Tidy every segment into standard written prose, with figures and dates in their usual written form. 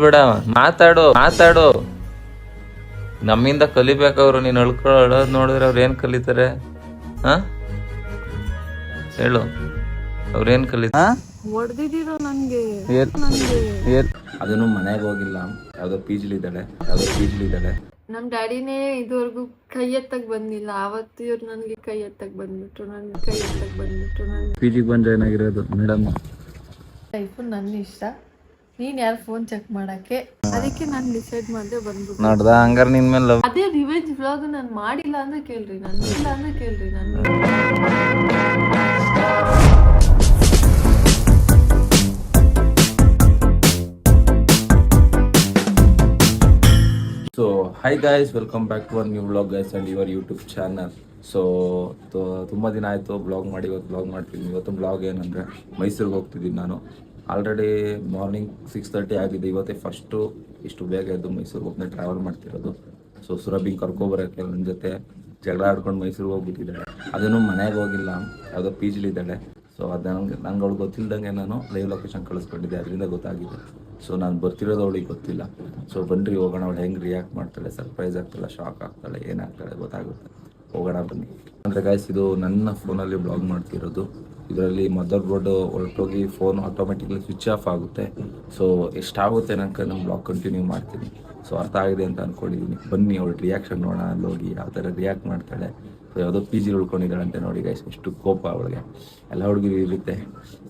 ಬೇಡ, ಮಾತಾಡು ಮಾತಾಡು. ನಮ್ಮಿಂದ ಕಲಿಬೇಕವ್ರು. ನೀನ್ ಅಳೋದ್ ನೋಡಿದ್ರೆ ಅವ್ರು ಏನ್ ಕಲಿತಾರೆ? ಹ ಹೇಳು, ಅವ್ರೇನ್ ಕಲಿತಾರೆ? ಹೊಡೆದಿದ್ದೀರೋ ನನ್ಗೆ. ಅದನ್ನು ಮನೆಗೆ ಹೋಗಿಲ್ಲ, ಯಾವ್ದೋ ಪಿಜಿಲಿದ್ದಾಳೆ. ನಮ್ ಡ್ಯಾಡಿನೇ ಇದುವರೆಗೂ ಕೈ ಎತ್ತಕ್ ಬಂದಿಲ್ಲ. ಅವತ್ತು ಇವ್ರು ನನ್ಗೆ ಕೈ ಎತ್ತಕ್ ಬಂದ್ಬಿಟ್ರು. ಪಿಜಿಗೆ ಬಂದ್ರೆ ಏನಾಗಿರೋದು ಮೇಡಮ್? ಲೈಫ್ ನನ್ನ ಇಷ್ಟ. ನೀನ್ ಯಾರು ಫೋನ್ ಚೆಕ್ ಮಾಡಕ್ಕೆ? ಅದಕ್ಕೆ ನಾನು ಡಿಸೈಡ್ ಮಾಡಿದೆ ಬಂದ್ಬಿಟ್ಟು. ನೋಡ್ದ ಹಂಗಾರ ನಿನ್ ಮೇಲೆ ಅದೇ ರಿವೆಂಜ್ ವ್ಲಾಗ್ ನಾನು ಮಾಡಿಲ್ಲ ಅಂದ್ರೆ ಕೇಳ್ರಿ ನಾನು. So hi guys, welcome back to our new vlog guys and your YouTube channel. So ತುಂಬ ದಿನ ಆಯಿತು ಬ್ಲಾಗ್ ಮಾಡಿ. ಇವತ್ತು ಬ್ಲಾಗ್ ಮಾಡ್ತಿದ್ದೀನಿ. ಇವತ್ತು ಬ್ಲಾಗ್ ಏನಂದರೆ ಮೈಸೂರಿಗೆ ಹೋಗ್ತಿದ್ದೀನಿ ನಾನು. ಆಲ್ರೆಡಿ ಮಾರ್ನಿಂಗ್ 6:30 ಆಗಿದೆ. ಇವತ್ತೇ ಫಸ್ಟು ಇಷ್ಟು ಬೇಗ ಎದ್ದು ಮೈಸೂರಿಗೆ ಹೋಗ್ತೀನಿ, ಟ್ರಾವೆಲ್ ಮಾಡ್ತಿರೋದು. ಸೊ ಸುರಭಿಂಗ್ ಕರ್ಕೊಬರೋಕ್ಕೆ ನನ್ನ ಜೊತೆ ಜಗಳ ಆಡ್ಕೊಂಡು ಮೈಸೂರಿಗೆ ಹೋಗ್ಬಿಟ್ಟಿದ್ದಾಳೆ. ಅದನ್ನು ಮನೆಗೆ ಹೋಗಿಲ್ಲ, ಯಾವುದೋ ಪಿಜಿಲಿದ್ದಾಳೆ. ಸೊ ಅದು ನಂಗೆ ಅವಳು ಗೊತ್ತಿಲ್ದಂಗೆ ನಾನು ಲೈವ್ ಲೊಕೇಶನ್ ಕಳಿಸ್ಕೊಂಡಿದ್ದೆ, ಅದರಿಂದ ಗೊತ್ತಾಗಿದೆ. ಸೊ ನಾನು ಬರ್ತಿರೋದು ಅವಳಿಗೆ ಗೊತ್ತಿಲ್ಲ. ಸೊ ಬನ್ನಿರಿ ಹೋಗೋಣ. ಅವಳು ಹೆಂಗೆ ರಿಯಾಕ್ಟ್ ಮಾಡ್ತಾಳೆ, ಸರ್ಪ್ರೈಸ್ ಆಗ್ತಾಳೆ, ಶಾಕ್ ಆಗ್ತಾಳೆ, ಏನಾಗ್ತಾಳೆ ಗೊತ್ತಾಗುತ್ತೆ. ಹೋಗೋಣ ಬನ್ನಿ. ಅಂದರೆ ಗಾಯ್ಸ್, ಇದು ನನ್ನ ಫೋನಲ್ಲಿ ಬ್ಲಾಗ್ ಮಾಡ್ತಿರೋದು. ಇದರಲ್ಲಿ ಮದರ್ ಬೋರ್ಡ್ ಹೊರಟೋಗಿ ಫೋನ್ ಆಟೋಮೆಟಿಕ್ಲಿ ಸ್ವಿಚ್ ಆಫ್ ಆಗುತ್ತೆ. ಸೊ ಎಷ್ಟಾಗುತ್ತೆ ನನಗೆ ನಾನು ಬ್ಲಾಗ್ ಕಂಟಿನ್ಯೂ ಮಾಡ್ತೀನಿ. ಸೊ ಅರ್ಥ ಆಗಿದೆ ಅಂತ ಅಂದ್ಕೊಂಡಿದ್ದೀನಿ. ಬನ್ನಿ ಅವಳು ರಿಯಾಕ್ಷನ್ ನೋಡೋಣ, ಅಲ್ಲಿ ಹೋಗಿ ಯಾವ ಥರ ರಿಯಾಕ್ಟ್ ಮಾಡ್ತಾಳೆ. ಸೊ ಯಾವುದೋ ಪಿ ಜಿ ಉಳ್ಕೊಂಡಿದ್ದಾಳಂತೆ ನೋಡಿ ಗೈಸ್. ಎಷ್ಟು ಕೋಪ ಅವಳಿಗೆ, ಎಲ್ಲ ಹುಡುಗಿರು ಇರುತ್ತೆ.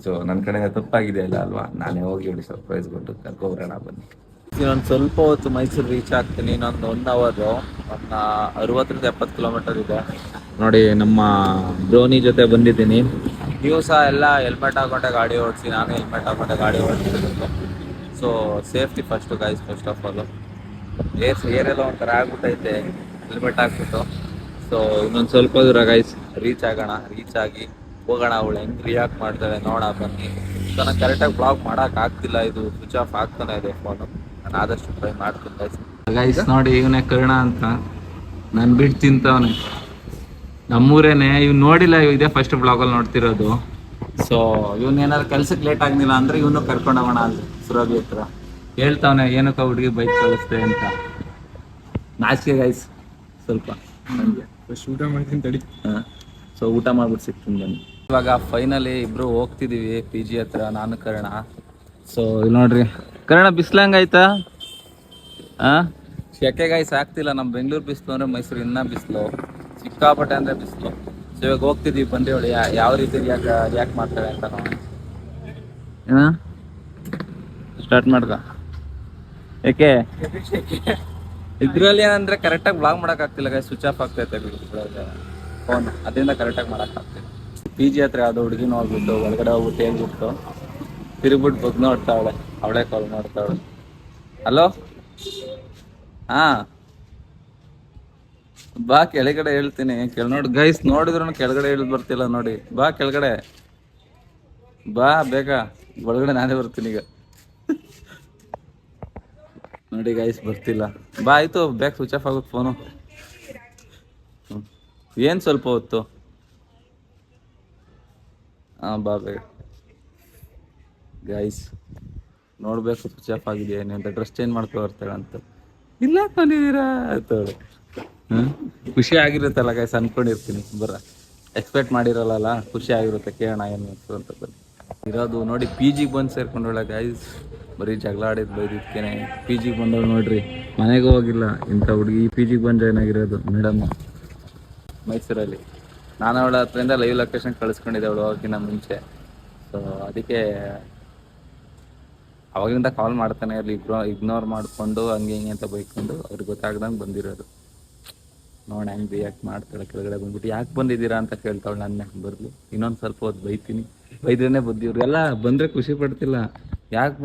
ಸೊ ನನ್ನ ಕಡೆಯಿಂದ ತಪ್ಪಾಗಿದೆ ಅಲ್ಲ ಅಲ್ವಾ, ನಾನೇ ಹೋಗಿ ಅವಳಿಗೆ ಸರ್ಪ್ರೈಸ್ ಕೊಟ್ಟು ಕರ್ಕೊಬರೋಣ ಬನ್ನಿ. ಇನ್ನೊಂದು ಸ್ವಲ್ಪ ಹೊತ್ತು ಮೈಸೂರು ರೀಚ್ ಆಗ್ತೀನಿ. ಇನ್ನೊಂದು 1 ಅವರು, ಒಂದು 60-70 ಕಿಲೋಮೀಟರ್ ಇದೆ ನೋಡಿ. ನಮ್ಮ ಧೋನಿ ಜೊತೆ ಬಂದಿದ್ದೀನಿ. ನೀವು ಸಹ ಎಲ್ಲ ಹೆಲ್ಮೆಟ್ ಹಾಕೊಂಡೆ ಗಾಡಿ ಓಡಿಸಿ, ನಾನು ಹೆಲ್ಮೆಟ್ ಹಾಕೊಂಡೆ ಗಾಡಿ ಓಡಿಸಿದ್ದು. So safety first guys, first of all. ಏರೆಲ್ಲ ಒಂಥರ ಆಗ್ಬಿಟ್ಟೈತೆ ಹೆಲ್ಮೆಟ್ ಹಾಕ್ಬಿಟ್ಟು. ಸೊ ಇನ್ನೊಂದು ಸ್ವಲ್ಪ ದೂರ ಗೈಸ್, ರೀಚ್ ಆಗಿ ಹೋಗೋಣ. ಅವಳು ಹೆಂಗೆ ರಿಯಾಕ್ಟ್ ಮಾಡ್ತಾಳೆ ನೋಡ ಬನ್ನಿ. ಸೊ ನಾನು ಕರೆಕ್ಟಾಗಿ ಬ್ಲಾಗ್ ಮಾಡೋಕ್ಕಾಗ್ತಿಲ್ಲ, ಇದು ಸ್ವಿಚ್ ಆಫ್ ಆಗ್ತಾನೆ ಇದೆ ಫೋನು. ನಾನು ಆದಷ್ಟು ಟ್ರೈ ಮಾಡ್ತೀನಿ ಗೈಸ್. ನೋಡಿ ಇವನೇ ಕರ್ಣ ಅಂತ, ನಾನು ಬಿಟ್ಟು ತಿಂತವನೆ. ನಮ್ಮೂರೇನೆ, ಇವ್ನು ನೋಡಿಲ್ಲ, ಇದೇ ಫಸ್ಟ್ ಬ್ಲಾಗಲ್ಲಿ ನೋಡ್ತಿರೋದು. ಸೊ ಇವನೇನಾದ್ರು ಕೆಲ್ಸಕ್ಕೆ ಲೇಟ್ ಆಗಲಿಲ್ಲ ಅಂದರೆ ಇವನು ಕರ್ಕೊಂಡು ಹೋಗೋಣ ಅಂತ ಸುರಭಿ ಹತ್ರ ಹೇಳ್ತಾವನೆ. ಏನಕ್ಕ ಹುಡುಗಿ ಬೈಕ್ ಕಳಿಸ್ತೆ ಅಂತ. ನಾಚಿಕೆ ಗೈಸ್ ಸ್ವಲ್ಪ. ಊಟ ಮಾಡ್ತೀನಿ ತಡಿ. ಸೊ ಊಟ ಮಾಡ್ಬಿಟ್ಟು ಸಿಗ್ತೀನಿ ಬನ್ನಿ. ಇವಾಗ ಫೈನಲಿ ಇಬ್ರು ಹೋಗ್ತಿದೀವಿ ಪಿ ಜಿ ಹತ್ರ, ನಾನು ಕರ್ಣ. ಸೊ ಇಲ್ಲಿ ನೋಡ್ರಿ ಕರ್ಣ, ಬಿಸ್ಲಂಗಾಯ್ತಾ? ಶೆಕೆ ಗೈಸ್ ಆಗ್ತಿಲ್ಲ. ನಮ್ಮ ಬೆಂಗಳೂರು ಬಿಸಿಲು ಅಂದರೆ ಮೈಸೂರು ಇನ್ನೂ ಬಿಸಿಲು, ಸಿಕ್ಕಾಪಟ್ಟೆ ಅಂದರೆ ಬಿಸಿಲು. ಸೊ ಇವಾಗ ಹೋಗ್ತಿದ್ದೀವಿ, ಬನ್ನಿ ಅವಳು ಯಾವ ರೀತಿ ರಿಯಾಕ್ಟ್ ಮಾಡ್ತಾಳೆ ಅಂತ ನೋಡಿ. ಸ್ಟಾರ್ಟ್ ಮಾಡ್ಕ. ಏಕೆ ಇದ್ರಲ್ಲಿ ಏನಂದ್ರೆ ಕರೆಕ್ಟಾಗಿ ಬ್ಲಾಗ್ ಮಾಡೋಕ್ಕಾಗ್ತಿಲ್ಲ ಗೈಸ್, ಸ್ವಿಚ್ ಆಫ್ ಆಗ್ತೈತೆ ಫೋನ್, ಅದರಿಂದ ಕರೆಕ್ಟಾಗಿ ಮಾಡೋಕ್ಕಾಗ್ತಿಲ್ಲ. ಪಿ ಜಿ ಹತ್ರ ಯಾವುದೋ ಹುಡುಗಿ ನೋಡ್ಬಿಟ್ಟು ಒಳಗಡೆ ಹೋಗ್ಬಿಟ್ಟು ಹೇಳ್ಬಿಟ್ಟು ತಿರುಗ್ಬಿಟ್ಟು ಬಗ್ ನೋಡ್ತಾವಳೆ. ಅವಳೇ ಕಾಲ್ ಮಾಡ್ತಾವಳೆ. ಹಲೋ, ಹಾಂ ಬಾ ಕೆಳಗಡೆ ಹೇಳ್ತೀನಿ. ನೋಡಿ ಗೈಸ್, ನೋಡಿದ್ರು ಕೆಳಗಡೆ ಇಳಿದು ಬರ್ತಿಲ್ಲ ನೋಡಿ. ಬಾ ಕೆಳಗಡೆ ಬಾ ಬೇಗ, ಒಳಗಡೆ ನಾನೇ ಬರ್ತೀನಿ ಈಗ. ನೋಡಿ ಗೈಸ್ ಬರ್ತಿಲ್ಲ. ಬಾ, ಆಯಿತು ಬ್ಯಾಗ್ ಸ್ವಿಚ್ ಆಫ್ ಆಗುತ್ತೆ ಫೋನು. ಏನು ಸ್ವಲ್ಪ ಹೊತ್ತು? ಹಾಂ ಬಾ ಬೇಗ ಗೈಸ್. ನೋಡ್ಬೇಕು ಸ್ವಿಚ್ ಆಫ್ ಆಗಿದೆ ಏನು ಅಂತ. ಡ್ರೆಸ್ ಚೇಂಜ್ ಮಾಡ್ಕೊ ಬರ್ತಾಳೆ ಅಂತ. ಇಲ್ಲ ಬಂದಿದ್ದೀರಾ ಆಯ್ತವಳೆ. ಖುಷಿ ಆಗಿರುತ್ತಲ್ಲ ಗೈಸ್, ಅನ್ಕೊಂಡಿರ್ತೀನಿ. ಎಕ್ಸ್ಪೆಕ್ಟ್ ಮಾಡಿರಲ್ಲ, ಖುಷಿ ಆಗಿರುತ್ತೆ. ಕೇಳೋಣ ಏನು ಅಂತ ಬನ್ನಿ. ಇರೋದು ನೋಡಿ ಪಿ ಜಿಗೆ ಬಂದು ಸೇರ್ಕೊಂಡವಳೆ ಗೈಸ್. ಬರೀ ಜಗಳ ಆಡಿದ್ದು ಬೈದಿದ್ದಕ್ಕೇನೆ ಪಿ ಜಿಗೆ ಬಂದವಳು ನೋಡ್ರಿ. ಮನೆಗೂ ಹೋಗಿಲ್ಲ ಇಂಥ ಹುಡುಗಿ. ಈ ಪಿ ಜಿಗೆ ಬಂದು ಏನಾಗಿರೋದು ಮೇಡಮ್ಮು ಮೈಸೂರಲ್ಲಿ. ನಾನು ಅವಳ ಹತ್ರದಿಂದ ಲೈವ್ ಲೊಕೇಶನ್ ಕಳಿಸ್ಕೊಂಡಿದ್ದೆ ಅವಳು ಹೋಗೋಕ್ಕಿಂತ ಮುಂಚೆ. ಸೊ ಅದಕ್ಕೆ ಅವಾಗಿಂದ ಕಾಲ್ ಮಾಡ್ತಾನೆ ಇರಲಿ, ಇಗ್ನೋರ್ ಮಾಡಿಕೊಂಡು ಹಂಗೆ ಹಿಂಗೆ ಅಂತ ಬೈಕೊಂಡು ಅವ್ರಿಗೆ ಗೊತ್ತಾಗ್ದಂಗೆ ಬಂದಿರೋದು. ನೋಡಿ ಹೆಂಗೆ ರಿಯಾಕ್ಟ್ ಮಾಡ್ತಾಳೆ. ಕೆಳಗಡೆ ಬಂದ್ಬಿಟ್ಟು ಯಾಕೆ ಬಂದಿದ್ದೀರಾ ಅಂತ ಕೇಳ್ತಾವಳು. ನನ್ನ ಬರಲಿ, ಇನ್ನೊಂದು ಸ್ವಲ್ಪ ಹೊತ್ತು ಬೈದ್ರೇ ಬುದ್ಧಿ. ಇವ್ರಿಗೆಲ್ಲ ಬಂದರೆ ಖುಷಿ ಪಡ್ತಿಲ್ಲ. ಯಾಕೆ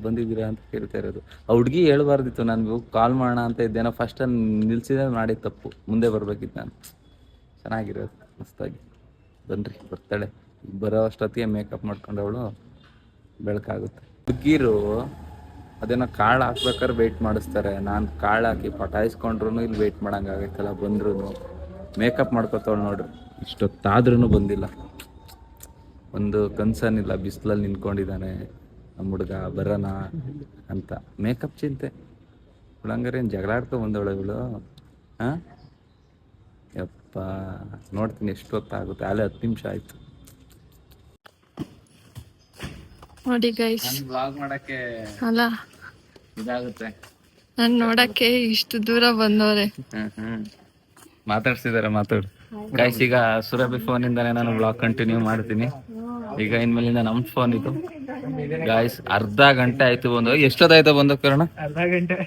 ಬಂದಿದ್ದೀರಾ ಅಂತ ಕೇಳ್ತಾ ಇರೋದು. ಆ ಹುಡುಗಿ ಹೇಳ್ಬಾರ್ದಿತ್ತು, ನಾನು ಕಾಲ್ ಮಾಡೋಣ ಅಂತ ಇದ್ದೇನೋ. ಫಸ್ಟ್ ನಿಲ್ಸಿದ್ರೆ ಮಾಡಿ ತಪ್ಪು, ಮುಂದೆ ಬರ್ಬೇಕಿತ್ತು ನಾನು. ಚೆನ್ನಾಗಿರೋದು ಮಸ್ತಾಗಿ. ಬನ್ನಿರಿ, ಬರ್ತಾಳೆ. ಬರೋ ಅಷ್ಟೊತ್ತಿಗೆ ಮೇಕಪ್ ಮಾಡ್ಕೊಂಡವಳು ಬೆಳಕಾಗುತ್ತೆ. ಹುಡುಗಿರು ಅದೇನೋ ಕಾಳು ಹಾಕ್ಬೇಕಾದ್ರೆ ವೆಯ್ಟ್ ಮಾಡಿಸ್ತಾರೆ. ನಾನು ಕಾಳು ಹಾಕಿ ಪಟಾಯಿಸ್ಕೊಂಡ್ರು ಇಲ್ಲಿ ವೆಯ್ಟ್ ಮಾಡೋಂಗಾಗೈತಲ್ಲ. ಬಂದ್ರು ಮೇಕಪ್ ಮಾಡ್ಕೊತಾವಳು ನೋಡ್ರಿ. ಇಷ್ಟೊತ್ತಾದ್ರೂ ಬಂದಿಲ್ಲ. ಒಂದು ಕನ್ಸರ್ನ್ ಇಲ್ಲ, ಬಿಸಿಲಲ್ಲಿ ನಿಂತ್ಕೊಂಡಿದ್ದಾನೆ. ನಮ್ಮ ಹುಡುಗ ಬರೋಣ ಅಂತ. ಮೇಕಪ್ ಚಿಂತೆ ಇವಳು ಹಂಗಾರೆ ಏನು ಜಗಳ ಆಡ್ಕೊ ಬಂದವಳು ಇವಳು. ಹಾಂ ಯಪ್ಪ ನೋಡ್ತೀನಿ ಎಷ್ಟು ಹೊತ್ತಾಗುತ್ತೆ, ಅಲ್ಲೇ 10 ನಿಮಿಷ ಆಯಿತು. ನೋಡಿ ಗೈಸ್, ಬ್ಲಾಗ್ ಮಾಡಕ್ಕೆ ಅಲ್ಲ ಇದಾಗುತ್ತೆ. ನಾನು ನೋಡಕ್ಕೆ ಇಷ್ಟು ದೂರ ಬಂದವ್ರೆ. ಮಾತಾಡ್ಸಿದಾರೆ, ಮಾತಾಡು ಗೈಸ್. ಈಗ ಸುರಭಿ ಫೋನಿಂದಾನೆ ನಾನು ಬ್ಲಾಗ್ ಕಂಟಿನ್ಯೂ ಮಾಡ್ತೀನಿ. ಈಗ ಇನ್ಮೇಲಿಂದ ನಮ್ಮ ಫೋನ್ ಇದು ಗಾಯ್ಸ್. ಅರ್ಧ ಗಂಟೆ ಆಯ್ತು ಬಂದು. ಎಷ್ಟೊತ್ತಾಯ್ತು ಬಂದು ಕರೋಣ?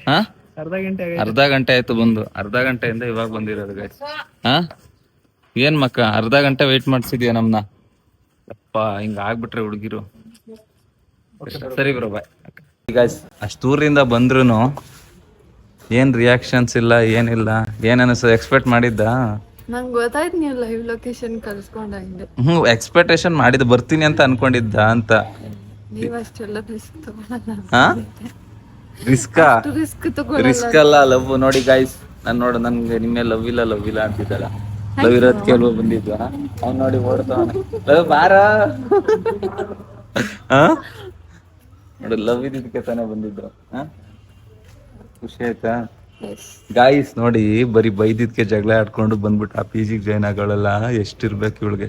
ಹಾ ಅರ್ಧ ಗಂಟೆ ಆಯ್ತು ಬಂದು. ಅರ್ಧ ಗಂಟೆಯಿಂದ ಇವಾಗ ಬಂದಿರೋದು ಗಾಯ್ಸ್. ಹಾ ಏನ್ ಮಕ್ಕ ಅರ್ಧ ಗಂಟೆ ವೇಟ್ ಮಾಡ್ಸಿದ್ಯಾ ನಮ್ನ? ಅಪ್ಪ ಹಿಂಗ ಆಗ್ಬಿಟ್ರೆ ಹುಡುಗಿರು. ಸರಿ ಬ್ರೋ ಬಾಯ್. ಗಾಯ್ಸ್ ಅಷ್ಟು ದೂರಿಂದ ಬಂದ್ರು ಏನ್ ರಿಯಾಕ್ಷನ್ಸ್ ಇಲ್ಲ, ಏನಿಲ್ಲ. ಏನನ್ನಿಸ್ತು? ಎಕ್ಸ್ಪೆಕ್ಟ್ ಮಾಡಿದ್ದ? ನಂಗೆ ಗೊತ್ತಾಯ್ತು ನೀವು ಲೈವ್ ಲೊಕೇಶನ್ ಕಳ್ಸ್ಕೊಂಡಂಗೆ. ಎಕ್ಸ್ಪೆಕ್ಟೇಷನ್ ಮಾಡಿದ್ದು ಬರ್ತೀನಿ ಅಂತ ಅನ್ಕೊಂಡಿದ್ದ ಅಂತ. ನೀವು ಅಷ್ಟೆಲ್ಲ ರಿಸ್ಕ್ ತಗೊಳಲ್ಲ. ಹಾ ರಿಸ್ಕಾ? ರಿಸ್ಕ್ ಅಲ್ಲ, ಲವ್. ನೋಡಿ ಗಾಯ್ಸ್, ನನ್ಗೆ ನಿನ್ನೆ ಲವ್ ಇಲ್ಲ ಅಂತಿದ್ದಾಳ. ಲವ್ ಇರೋದ್ ಕೆಲವು ಬಂದಿದ್ವ ಅವ್ನು ನೋಡಿ ಓಡ್ತಾವನೆ. ಲವ್ ಬಾರ ನೋಡಿ, ಲವ್ ಇದ್ದಕ್ಕೆ ತಾನೇ ಬಂದಿದ್ದು. ಖುಷಿ ಆಯ್ತಾ ಗಾಯ್ಸ್? ನೋಡಿ ಬರೀ ಬೈದಿದ್ಕೆ ಜಗಳ ಆಡ್ಕೊಂಡು ಬಂದ್ಬಿಟ್ಟು ಆ PG ಜಾಯ್ನ್ ಆಗೋಳಲ್ಲ. ಎಷ್ಟಿರ್ಬೇಕು ಇವಳಿಗೆ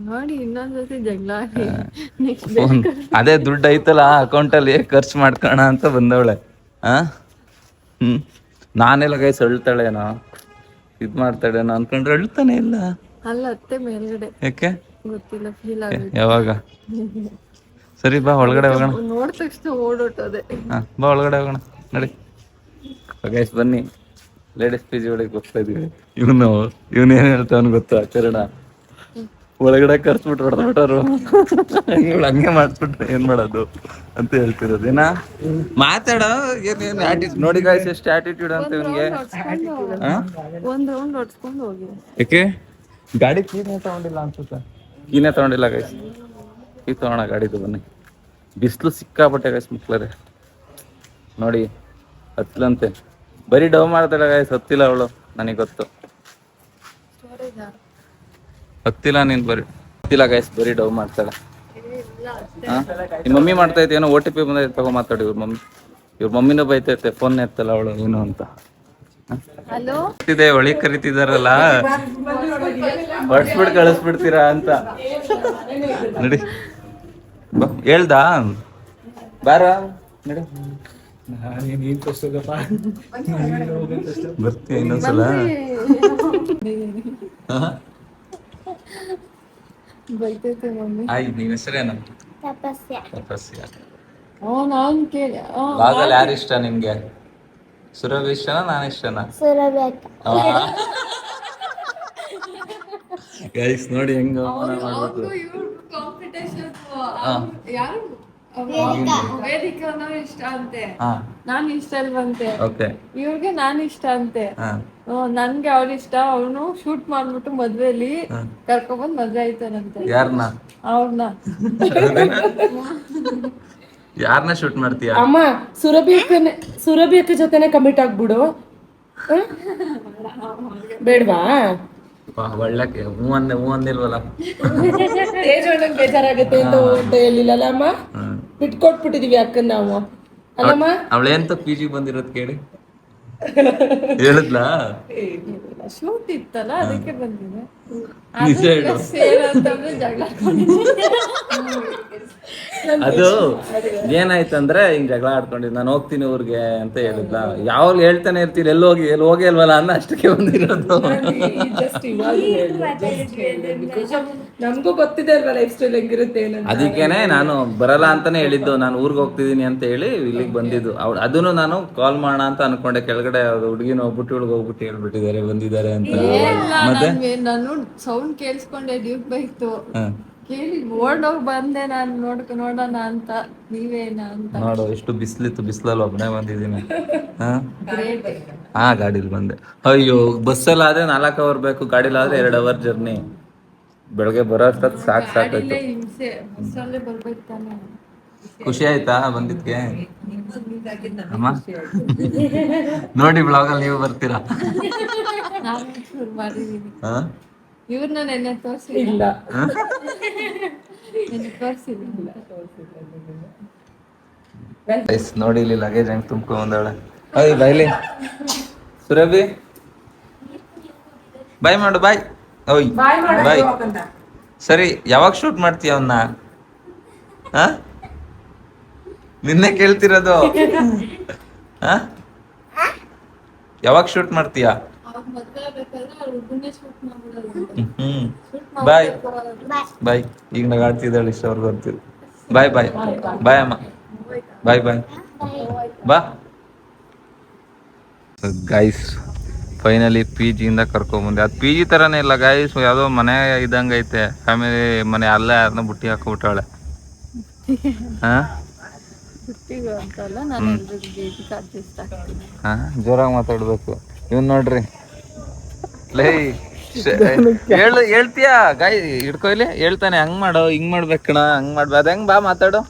ನೋಡಿ. ಇನ್ನೊಂದ್ಸತಿ ಜಗಳ ಅದೇ ದುಡ್ಡು ಐತಲ್ಲ ಅಕೌಂಟಲ್ಲಿ ಖರ್ಚು ಮಾಡ್ಕೋಣ ಅಂತ ಬಂದವಳೆ. ನಾನೆಲ್ಲ ಗೈಸ್ ಅಳ್ತಾಳೇನೋ ಇದ್ ಮಾಡ್ತಾಳೇನೋ ಅನ್ಕೊಂಡ್ರೆ ಅಳ್ತಾನೆ ಇಲ್ಲ. ಅಲ್ಲ ಅತ್ತೆ ಮೇಲ್ಗಡೆ. ಯಾಕೆ ಗೊತ್ತಿಲ್ಲ, ಫೀಲ್ ಆಗುತ್ತೆ. ಯಾವಾಗ? ಸರಿ ಬಾ ಒಳಗಡೆ ಹೋಗೋಣ. ನೋಡ್ ತಕ್ಷಣ ಓಡೋಟದೆ. ಬಾ ಒಳಗಡೆ ಹೋಗೋಣ ನಡಿ ಗೈಸ್. ಬನ್ನಿ, ಲೇಡೀಸ್ PG ಒಳಗೆ ಹೋಗ್ತಾ ಇದೀವಿ. ಇವನು ಏನ್ ಹೇಳ್ತಾವನ್ ಗೊತ್ತಾ ಚರಣ? ಒಳಗಡೆ ಕರ್ಸ್ಬಿಟ್ಟು ಹೊಡೆದ್ಬಿಟ್ಟರು. ಇವಳು ಹಂಗೆ ಮಾಡಿಸ್ಬಿಟ್ರೆ ಏನ್ ಮಾಡೋದು ಅಂತ ಹೇಳ್ತಿರೋದು. ಏನ ಮಾತಾಡ ಏನೇನು ಆಟಿಟ್ಯೂಡ್ ನೋಡಿ ಗಾಯ್ಸ್, ಎಷ್ಟು ಆಟಿಟ್ಯೂಡ್ ಅಂತ ಇವನ್ಗೆ. ಒಂದ್ ರೌಂಡ್ ಹೊಡ್ಸ್ಕೊಂಡು ಹೋಗಿ. ಯಾಕೆ ಗಾಡಿ ಕೀನೇ ತಗೊಂಡಿಲ್ಲ ಅನ್ಸುತ್ತೆ? ಕೀನೇ ತಗೊಂಡಿಲ್ಲ ಗೈಸ್. ಕೀ ತಗೋಣ ಗಾಡಿದು. ಬನ್ನಿ. ಬಿಸಿಲು ಸಿಕ್ಕಾಪಟ್ಟೆ ಗೈಸ್ ಮಕ್ಳರೆ. ನೋಡಿ ಹತ್ಲಂತೆ. ಬರೀ ಡವ್ ಮಾಡ್ತಾಳೆ ಗೈಸ್, ಹತ್ತಿಲ್ಲ ಅವಳು. ನನಗೆ ಗೊತ್ತು ಹತ್ತಿಲ್ಲ. ನೀನ್ ಬರೀ ಹತ್ತಿಲ್ಲ ಗೈಸ್, ಬರೀ ಡವ್ ಮಾಡ್ತಾಳೆ. ನಿಮ್ಮ ಮಮ್ಮಿ ಮಾಡ್ತಾ ಐತೆ ಏನೋ. OTP ಬಂದೈತೆ, ತಗೋ ಮಾತಾಡಿ. ಇವ್ರ ಮಮ್ಮಿನೂ ಬೈತೈತೆ, ಫೋನ್ ಎತ್ತಲ್ಲ ಅವಳು ಏನು ಅಂತ. ಹಲೋ ಇದೆ ಒಳಿ ಕರಿತಿದಾರಲ್ಲ, ಹೊಡ್ಸ್ಬಿಟ್ಟು ಕಳಿಸ್ಬಿಡ್ತೀರಾ ಅಂತ. ನಡಿ ಹೇಳ್ದ ಬಾರ ನಡಿ. ಬರ್ತೀಯ ಇನ್ನೊಂದ್ಸಲ? ಬೈತೈತೆ ಮಮ್ಮಿ. ಆಯ್ತು, ನಿನ್ನ ಹೆಸರೇನು? ತಪಸ್ಯ. ತಪಸ್ಯ. ನಾನ್ ಕೇಳಿ ಬ್ಲಾಗಲ್ಲಿ ಯಾರು ಇಷ್ಟ ನಿಮ್ಗೆ? ಸುರಭಿ ಇಷ್ಟನಾ ನಾನು ಇಷ್ಟನಾ? ಸುರಬೇಕ. ಗೈಸ್ ನೋಡಿ ಹೆಂಗ ಕಾಂಪಿಟೇಷನ್. ಯಾರು ವೇದಿಕಾ ಇಷ್ಟ ಅಂತೆ, ನಾನ್ ಇಷ್ಟ ಅಲ್ವಂತೆ. ಇವ್ರಿಗೆ ನಾನ್ ಇಷ್ಟ ಅಂತೆ. ನನ್ಗೆ ಅವ್ರ ಇಷ್ಟ. ಅವನು ಶೂಟ್ ಮಾಡ್ಬಿಟ್ಟು ಮದ್ವೆಲಿ ಕರ್ಕೊಂಡ್ಬಂದ್ ಮದ್ವೆ ಆಯ್ತಾನಂತೆ. ಯಾರನ್ನ? ಅವ್ರನ್ನ. ಯಾರನ್ನ ಶೂಟ್ ಮಾಡ್ತೀಯ? ಅಮ್ಮ ಸುರಭಿ ಅಕ್ಕ ಜೊತೆನೆ ಕಮಿಟ್ ಆಗ್ಬಿಡು. ಬೇಡ್ವಾ? ಒಳ್ಳಕ್ಕೆ ಹೂ ಅಂದಿಲ್ವಲ್ಲ. ಬೇಜಾರಾಗತ್ತೆ ಅಂತ ಹೇಳಿಲ್ಲಲ್ಲ ಅಮ್ಮ. ಬಿಟ್ಕೊಟ್ಬಿಟ್ಟಿದೀವಿ ಅಕ್ಕನ್ ನಾವು ಅಲ್ಲಮ್ಮ. ಅವಳೇಂತ PG ಬಂದಿರೋದ್ ಕೇಳಿ ಹೇಳಿದ್ಲಾ? ಶೂಟ್ ಇತ್ತಲ್ಲ ಅದಕ್ಕೆ ಬಂದಿದೆ. ನಿಜ ಹೇಳು. ಅದು ಏನಾಯ್ತಂದ್ರೆ ಹಿಂಗ್ ಜಗಳ ಆಡ್ಕೊಂಡಿದ್ ನಾನು ಹೋಗ್ತೀನಿ ಊರ್ಗೆ ಅಂತ ಹೇಳಿದ್ಲ. ಯಾವಾಗ ಹೇಳ್ತಾನೆ ಇರ್ತೀರಿ ಎಲ್ಲಿ ಹೋಗಿ ಅಲ್ವಲ್ಲ ಅನ್ನ ಅಷ್ಟಕ್ಕೆ ಬಂದಿರೋದು. ನಮಗೂ ಗೊತ್ತಿದೆ ಅಲ್ವಾ ಲೈಫ್ ಸ್ಟೈಲ್ ಹೆಂಗಿರುತ್ತೆ. ಅದಕ್ಕೇನೆ ನಾನು ಬರಲ್ಲ ಅಂತಾನೆ ಹೇಳಿದ್ದು. ನಾನು ಊರ್ಗ್ ಹೋಗ್ತಿದೀನಿ ಅಂತ ಹೇಳಿ ಇಲ್ಲಿಗೆ ಬಂದಿದ್ದು. ಅದನ್ನು ನಾನು ಕಾಲ್ ಮಾಡೋಣ ಅಂತ ಅನ್ಕೊಂಡೆ. ಕೆಳಗಡೆ ಹುಡುಗಿನ ಹೋಗ್ಬಿಟ್ಟು ಇವ್ಳಿಗೆ ಹೋಗ್ಬಿಟ್ಟು ಹೇಳ್ಬಿಟ್ಟಿದ್ದಾರೆ ಬಂದಿದ್ದಾರೆ ಅಂತ. ಮತ್ತೆ ನಾನು ಸೌಂಡ್ ಕೇಳಿಸ್ಕೊಂಡೆ ಡ್ಯೂಕ್ ಬೈತು ಕೇಳಿ ಓಡೋಗ್ ಬಂದೆ. ನಾನು ನೋಡೋಣ ಅಂತ. ನೀವೇನ ಅಂತ ನೋಡು ಎಷ್ಟು ಬಿಸಿಲಿತ್ತು. ಬಿಸಿಲಲ್ಲಿ ಒಬ್ಬನೇ ಬಂದಿದ್ದೀನಿ. ಗಾಡಿಲಿ ಬಂದೆ. ಅಯ್ಯೋ ಬಸ್ಸಲ್ಲಿ ಆದ್ರೆ 4 ಅವರ್ ಬೇಕು, ಗಾಡಿಲಾದ್ರೆ 2 ಅವರ್ ಜರ್ನಿ. ಬೆಳಗ್ಗೆ ಬರೋ ಅಷ್ಟೊತ್ತು ಸಾಕಾಯ್ತು. ಹಿಂಸೆ. ಬಸ್ಸಲ್ಲೇ ಬರ್ಬೇಕು ತಾನೆ. ಖುಷಿ ಆಯ್ತಾ ಬಂದಿದ್ಕೆ ಅಮ್ಮ? ನೋಡಿ ಬ್ಲಾಗಲ್ಲಿ ನೀವು ಬರ್ತೀರಾ? ನಾನು ಶುರು ಮಾಡಿದೀನಿ. ಇವ್ರನ್ನ ನೆನ್ನೆ ತೋರಿಸಿಲ್ಲ. ಇಲ್ಲ ನೆನ್ನೆ ತೋರಿಸಿಲ್ಲ. ಗೈಸ್ ನೋಡಿ ಇಲ್ಲಿ ಲಗೇಜ್ ಹೆಂಗ್ ತುಂಬ್ಕೊಂಡ್ ಬಂದಾಳೆ. ಓಯ್ ಬೈಲಿ ಸುರಭಿ ಬಾಯ್ ಮಾಡು ಬಾಯ್. ಓಯ್ ಬಾಯ್. ಸರಿ ಯಾವಾಗ ಶೂಟ್ ಮಾಡ್ತೀಯ ಅವನ್ನ? ಹಾ ನಿನ್ನೆ ಕೇಳ್ತಿರೋದು. ಹಾ ಯಾವಾಗ ಶೂಟ್ ಮಾಡ್ತೀಯ? ಅವ್ರ್ ಮದ್ವೆ ಆಗ್ಬೇಕಾದ್ರೆ ಅವ್ರ್ ಹುಡ್ಗನ್ನೇ shoot ಮಾಡ್ಬಿಡೋದು. ಹ್ಮ್ Shoot ಬಾಯ್ ಮಾಡ್ಬೇಕು. ಬಾಯ್. ಈಗ ನಗಾಡ್ತಿದ್ದಾಳೆ ಇಷ್ಟವ್ರಿಗೆ ಬರ್ತೀವಿ. ಬಾಯ್ ಬಾಯ್ ಬಾಯ್ ಅಮ್ಮ. ಬಾಯ್ ಬಾಯ್ ಬಾ. ಗೈಸ್ ಫೈನಲಿ ಪಿ ಜಿಯಿಂದ ಕರ್ಕೊಂಬಂದೆ. ಅದು ಪಿ ಜಿ ಥರನೇ ಇಲ್ಲ ಗೈಸ್, ಯಾವುದೋ ಮನೆ ಇದ್ದಂಗೆ ಐತೆ. ಫ್ಯಾಮಿಲಿ ಮನೆ ಅಲ್ಲೇ ಯಾರನ್ನ ಬುಟ್ಟಿ ಹಾಕೊಬಿಟ್ಟಾಳೆ. ಹಾಂ ಹುಟ್ಟಿಗೂ ಅಂತಲ್ಲ, ನಾನು ಎಲ್ರಿಗೂ ಇದಕ್ಕೆ ಅಡ್ಜಸ್ಟ್ ಆಗ್ತೀನಿ. ಹಾಂ ಜೋರಾಗಿ ಮಾತಾಡ್ಬೇಕು. ಇವ್ನು ನೋಡ್ರಿ ಲೈ ಹೇಳ್ತೀಯಾ ಗಾಯ್ ಹಿಡ್ಕೊಯ್ಲಿ. ಹೇಳ್ತಾನೆ ಹಂಗ್ ಮಾಡೋ ಹಿಂಗ್ ಮಾಡ್ಬೇಕಣ ಹಂಗ್ ಮಾಡ್ಬ ಅದ ಹೆಂಗ್ ಬಾ ಮಾತಾಡು.